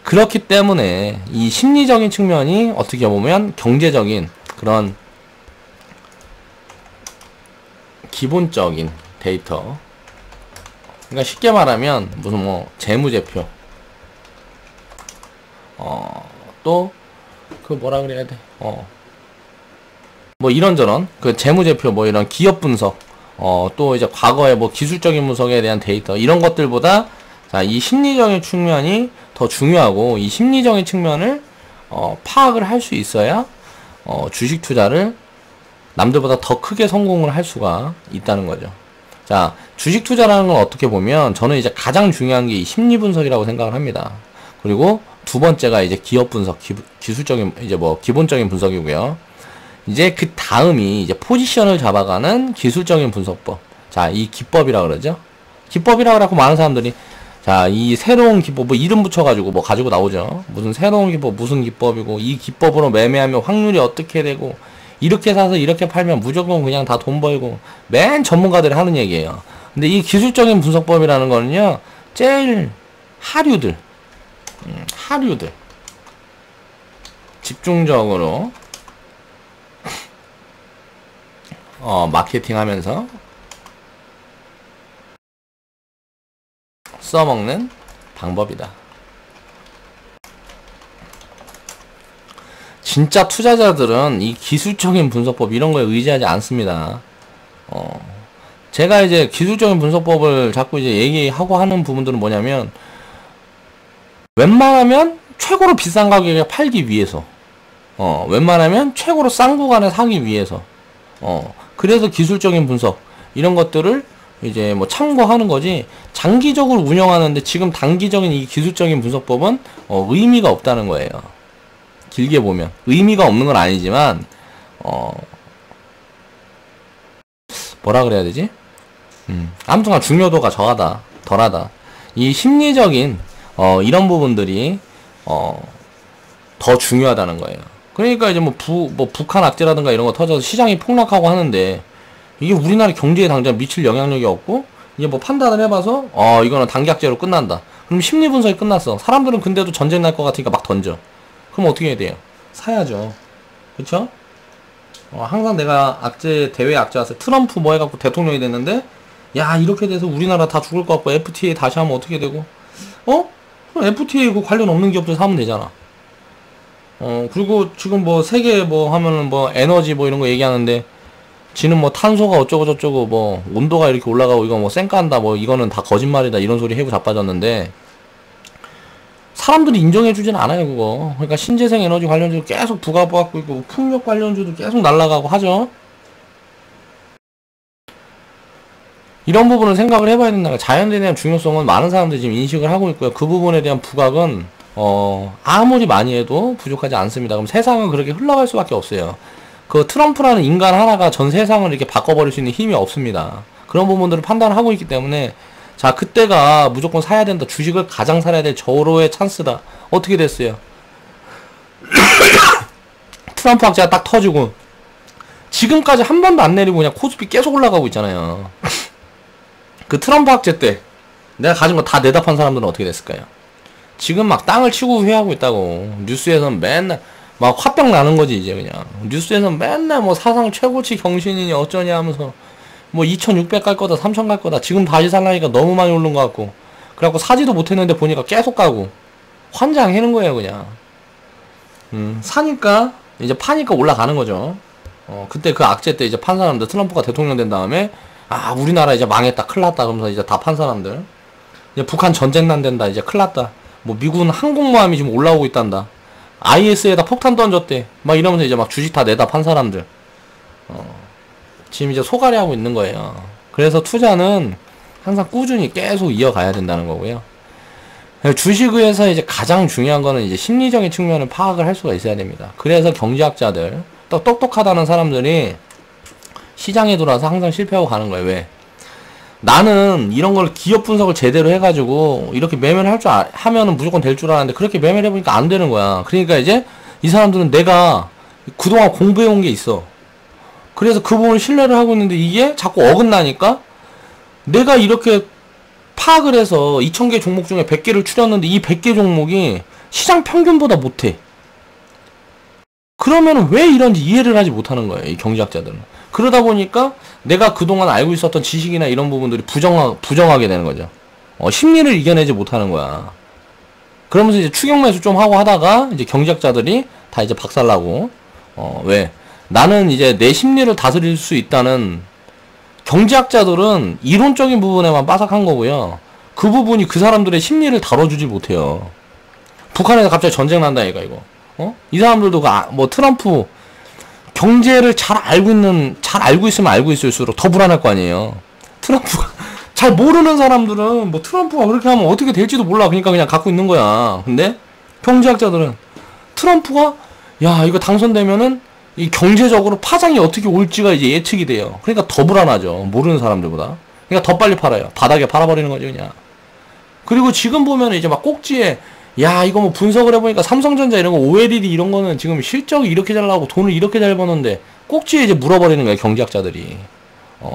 그렇기 때문에 이 심리적인 측면이 어떻게 보면 경제적인 그런 기본적인 데이터, 그러니까 쉽게 말하면 무슨 뭐 재무제표, 또 그 뭐라 그래야 돼, 뭐 이런저런 그 재무제표, 뭐 이런 기업 분석, 또 이제 과거의 뭐 기술적인 분석에 대한 데이터, 이런 것들보다 자, 이 심리적인 측면이 더 중요하고, 이 심리적인 측면을 파악을 할 수 있어야 주식 투자를 남들보다 더 크게 성공을 할 수가 있다는 거죠. 자, 주식 투자라는 건 어떻게 보면 저는 이제 가장 중요한 게 이 심리 분석이라고 생각을 합니다. 그리고 두 번째가 이제 기업 분석, 기술적인 이제 뭐 기본적인 분석이고요. 이제 그 다음이 이제 포지션을 잡아가는 기술적인 분석법. 자, 이 기법이라 그러죠. 기법이라 그러고 많은 사람들이 자, 이 새로운 기법, 뭐 이름 붙여가지고 뭐 가지고 나오죠. 무슨 새로운 기법, 무슨 기법이고, 이 기법으로 매매하면 확률이 어떻게 되고, 이렇게 사서 이렇게 팔면 무조건 그냥 다 돈 벌고, 맨 전문가들이 하는 얘기예요. 근데 이 기술적인 분석법이라는 거는요, 제일 하류들, 집중적으로, 마케팅 하면서 써먹는 방법이다. 진짜 투자자들은 이 기술적인 분석법 이런 거에 의지하지 않습니다. 제가 이제 기술적인 분석법을 자꾸 이제 얘기하고 하는 부분들은 뭐냐면, 웬만하면 최고로 비싼 가격에 팔기 위해서, 웬만하면 최고로 싼 구간에 사기 위해서, 그래서 기술적인 분석 이런 것들을 이제 뭐 참고하는 거지, 장기적으로 운영하는데 지금 단기적인 이 기술적인 분석법은 의미가 없다는 거예요. 길게 보면 의미가 없는 건 아니지만 뭐라 그래야 되지? 아무튼간 중요도가 덜하다. 이 심리적인 이런 부분들이 더 중요하다는 거예요. 그러니까 이제 뭐 북한 악재라든가 이런 거 터져서 시장이 폭락하고 하는데, 이게 우리나라 경제에 당장 미칠 영향력이 없고, 이게 뭐 판단을 해봐서 이거는 단기 악재로 끝난다. 그럼 심리 분석이 끝났어. 사람들은 근데도 전쟁 날 것 같으니까 막 던져. 그럼 어떻게 해야 돼요? 사야죠. 그쵸? 항상 내가 대외 악재 왔을 때 트럼프 뭐 해갖고 대통령이 됐는데, 야, 이렇게 돼서 우리나라 다 죽을 것 같고 FTA 다시 하면 어떻게 되고, 그럼 FTA 그 관련 없는 기업들 사면 되잖아. 그리고 지금 뭐 세계 뭐 하면은 뭐 에너지 뭐 이런 거 얘기하는데, 지는 뭐 탄소가 어쩌고 저쩌고 뭐 온도가 이렇게 올라가고 이거 뭐 쌩깐다 뭐 이거는 다 거짓말이다 이런 소리 해고 자빠졌는데, 사람들이 인정해주진 않아요 그거. 그러니까 신재생 에너지 관련주도 계속 부가받고 있고, 풍력 관련주도 계속 날아가고 하죠. 이런 부분을 생각을 해봐야 된다. 자연에 대한 중요성은 많은 사람들이 지금 인식을 하고 있고요. 그 부분에 대한 부각은 아무리 많이 해도 부족하지 않습니다. 그럼 세상은 그렇게 흘러갈 수밖에 없어요. 그 트럼프라는 인간 하나가 전 세상을 이렇게 바꿔버릴 수 있는 힘이 없습니다. 그런 부분들을 판단을 하고 있기 때문에, 자, 그때가 무조건 사야 된다. 주식을 가장 사야 될 절호의 찬스다. 어떻게 됐어요? 트럼프 악재가 딱 터지고 지금까지 한 번도 안 내리고 그냥 코스피 계속 올라가고 있잖아요. 그 트럼프 악재 때 내가 가진 거 다 내다 판 사람들은 어떻게 됐을까요? 지금 막 땅을 치고 후회하고 있다고. 뉴스에서는 맨날 막 화병 나는 거지 이제. 그냥 뉴스에서는 맨날 뭐 사상 최고치 경신이니 어쩌냐 하면서 뭐 2600 갈 거다 3000 갈 거다. 지금 다시 살라니까 너무 많이 오른 것 같고, 그래갖고 사지도 못했는데 보니까 계속 가고 환장하는 거예요 그냥. 사니까 이제 파니까 올라가는 거죠. 그때 그 악재 때 이제 판 사람들, 트럼프가 대통령 된 다음에 우리나라 이제 망했다 큰일 났다 그러면서 이제 다 판 사람들, 이제 북한 전쟁 난댄다 이제 큰일 났다, 뭐 미군 항공모함이 지금 올라오고 있단다, IS에다 폭탄 던졌대 막 이러면서 이제 막 주식 다 내다 판 사람들 지금 이제 소갈이 하고 있는 거예요. 그래서 투자는 항상 꾸준히 계속 이어가야 된다는 거고요. 주식에서 이제 가장 중요한 거는 이제 심리적인 측면을 파악을 할 수가 있어야 됩니다. 그래서 경제학자들, 또 똑똑하다는 사람들이 시장에 들어와서 항상 실패하고 가는 거예요. 왜? 나는 이런 걸 기업 분석을 제대로 해가지고 이렇게 매매를 하면은 무조건 될 줄 알았는데, 그렇게 매매를 해보니까 안 되는 거야. 그러니까 이제 이 사람들은 내가 그동안 공부해온 게 있어. 그래서 그 부분을 신뢰를 하고 있는데 이게 자꾸 어긋나니까, 내가 이렇게 파악을 해서 2000개 종목 중에 100개를 추렸는데 이 100개 종목이 시장 평균보다 못해. 그러면 왜 이런지 이해를 하지 못하는 거예요, 이 경제학자들은. 그러다 보니까 내가 그동안 알고 있었던 지식이나 이런 부분들이 부정하게 되는 거죠. 심리를 이겨내지 못하는 거야. 그러면서 이제 추격 매수 좀 하고 하다가 이제 경제학자들이 다 이제 박살나고, 왜? 나는 이제 내 심리를 다스릴 수 있다는, 경제학자들은 이론적인 부분에만 빠삭한 거고요. 그 부분이 그 사람들의 심리를 다뤄주지 못해요. 북한에서 갑자기 전쟁 난다니까 이거. 이 사람들도 뭐 트럼프 경제를 잘 알고 있으면 알고 있을수록 더 불안할 거 아니에요. 트럼프가 잘 모르는 사람들은 뭐 트럼프가 그렇게 하면 어떻게 될지도 몰라. 그러니까 그냥 갖고 있는 거야. 근데 경제학자들은 트럼프가 야 이거 당선되면은 이 경제적으로 파장이 어떻게 올지가 이제 예측이 돼요. 그러니까 더 불안하죠. 모르는 사람들보다. 그러니까 더 빨리 팔아요. 바닥에 팔아버리는 거죠 그냥. 그리고 지금 보면 이제 막 꼭지에 야 이거 뭐 분석을 해보니까 삼성전자 이런 거 OLED 이런 거는 지금 실적이 이렇게 잘 나오고 돈을 이렇게 잘 버는데 꼭지에 이제 물어버리는 거예요, 경제학자들이.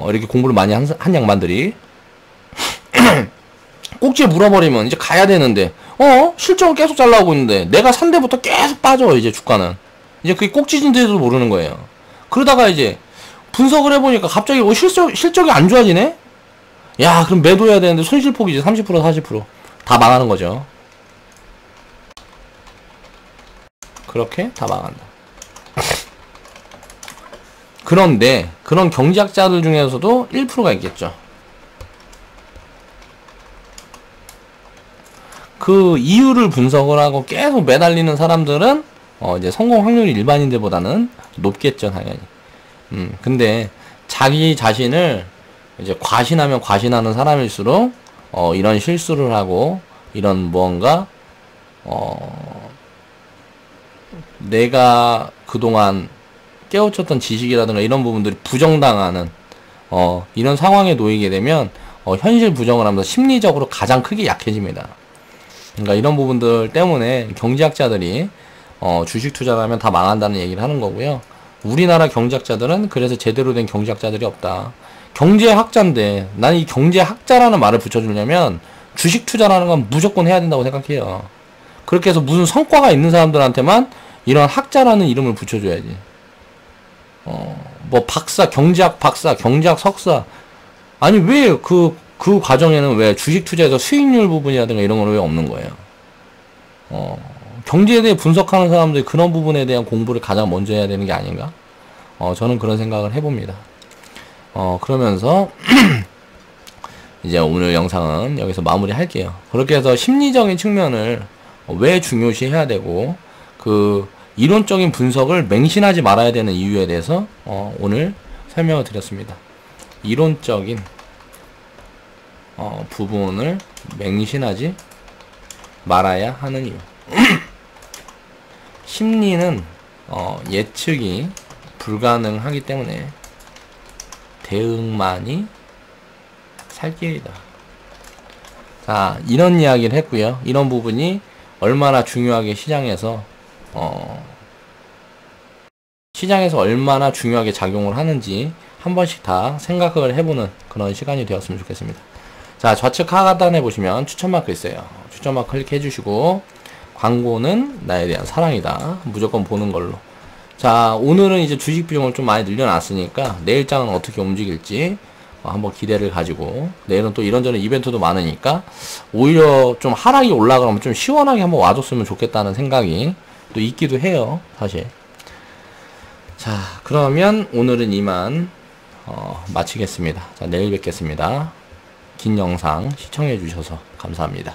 이렇게 공부를 많이 한 양반들이. 꼭지에 물어버리면 이제 가야 되는데 실적은 계속 잘 나오고 있는데 내가 산 데부터 계속 빠져 이제 주가는. 이제 그게 꼭지진데도 모르는 거예요. 그러다가 이제 분석을 해보니까 갑자기 실적이 안 좋아지네? 야 그럼 매도해야 되는데 손실폭이 이제 30% 40% 다 망하는 거죠. 그렇게 다 망한다. 그런데 그런 경제학자들 중에서도 1%가 있겠죠. 그 이유를 분석을 하고 계속 매달리는 사람들은 이제 성공 확률이 일반인들보다는 높겠죠, 당연히. 근데 자기 자신을 이제 과신하면 과신하는 사람일수록 이런 실수를 하고 이런 무언가 내가 그동안 깨우쳤던 지식이라든가 이런 부분들이 부정당하는 이런 상황에 놓이게 되면 현실 부정을 하면서 심리적으로 가장 크게 약해집니다. 그러니까 이런 부분들 때문에 경제학자들이 주식 투자를 하면 다 망한다는 얘기를 하는 거고요. 우리나라 경제학자들은 그래서 제대로 된 경제학자들이 없다. 경제학자인데 나는 이 경제학자라는 말을 붙여주려면 주식 투자라는 건 무조건 해야 된다고 생각해요. 그렇게 해서 무슨 성과가 있는 사람들한테만 이런 학자라는 이름을 붙여줘야지. 뭐 박사, 경제학 박사, 경제학 석사. 아니 왜 그 과정에는 왜 주식 투자에서 수익률 부분이라든가 이런 건 왜 없는 거예요? 경제에 대해 분석하는 사람들이 그런 부분에 대한 공부를 가장 먼저 해야 되는 게 아닌가? 저는 그런 생각을 해봅니다. 그러면서 이제 오늘 영상은 여기서 마무리 할게요. 그렇게 해서 심리적인 측면을 왜 중요시 해야 되고 그 이론적인 분석을 맹신하지 말아야 되는 이유에 대해서 오늘 설명을 드렸습니다. 이론적인 부분을 맹신하지 말아야 하는 이유. 심리는 예측이 불가능하기 때문에 대응만이 살 길이다. 자, 이런 이야기를 했고요. 이런 부분이 얼마나 중요하게 시장에서 얼마나 중요하게 작용을 하는지 한 번씩 다 생각을 해보는 그런 시간이 되었으면 좋겠습니다. 자, 좌측 하단에 보시면 추천마크 있어요. 추천마크 클릭해 주시고 광고는 나에 대한 사랑이다. 무조건 보는 걸로. 자, 오늘은 이제 주식 비중을 좀 많이 늘려놨으니까 내일장은 어떻게 움직일지 한번 기대를 가지고, 내일은 또 이런저런 이벤트도 많으니까 오히려 좀 하락이 올라가면 좀 시원하게 한번 와줬으면 좋겠다는 생각이 또 있기도 해요, 사실. 자, 그러면 오늘은 이만 마치겠습니다. 자, 내일 뵙겠습니다. 긴 영상 시청해 주셔서 감사합니다.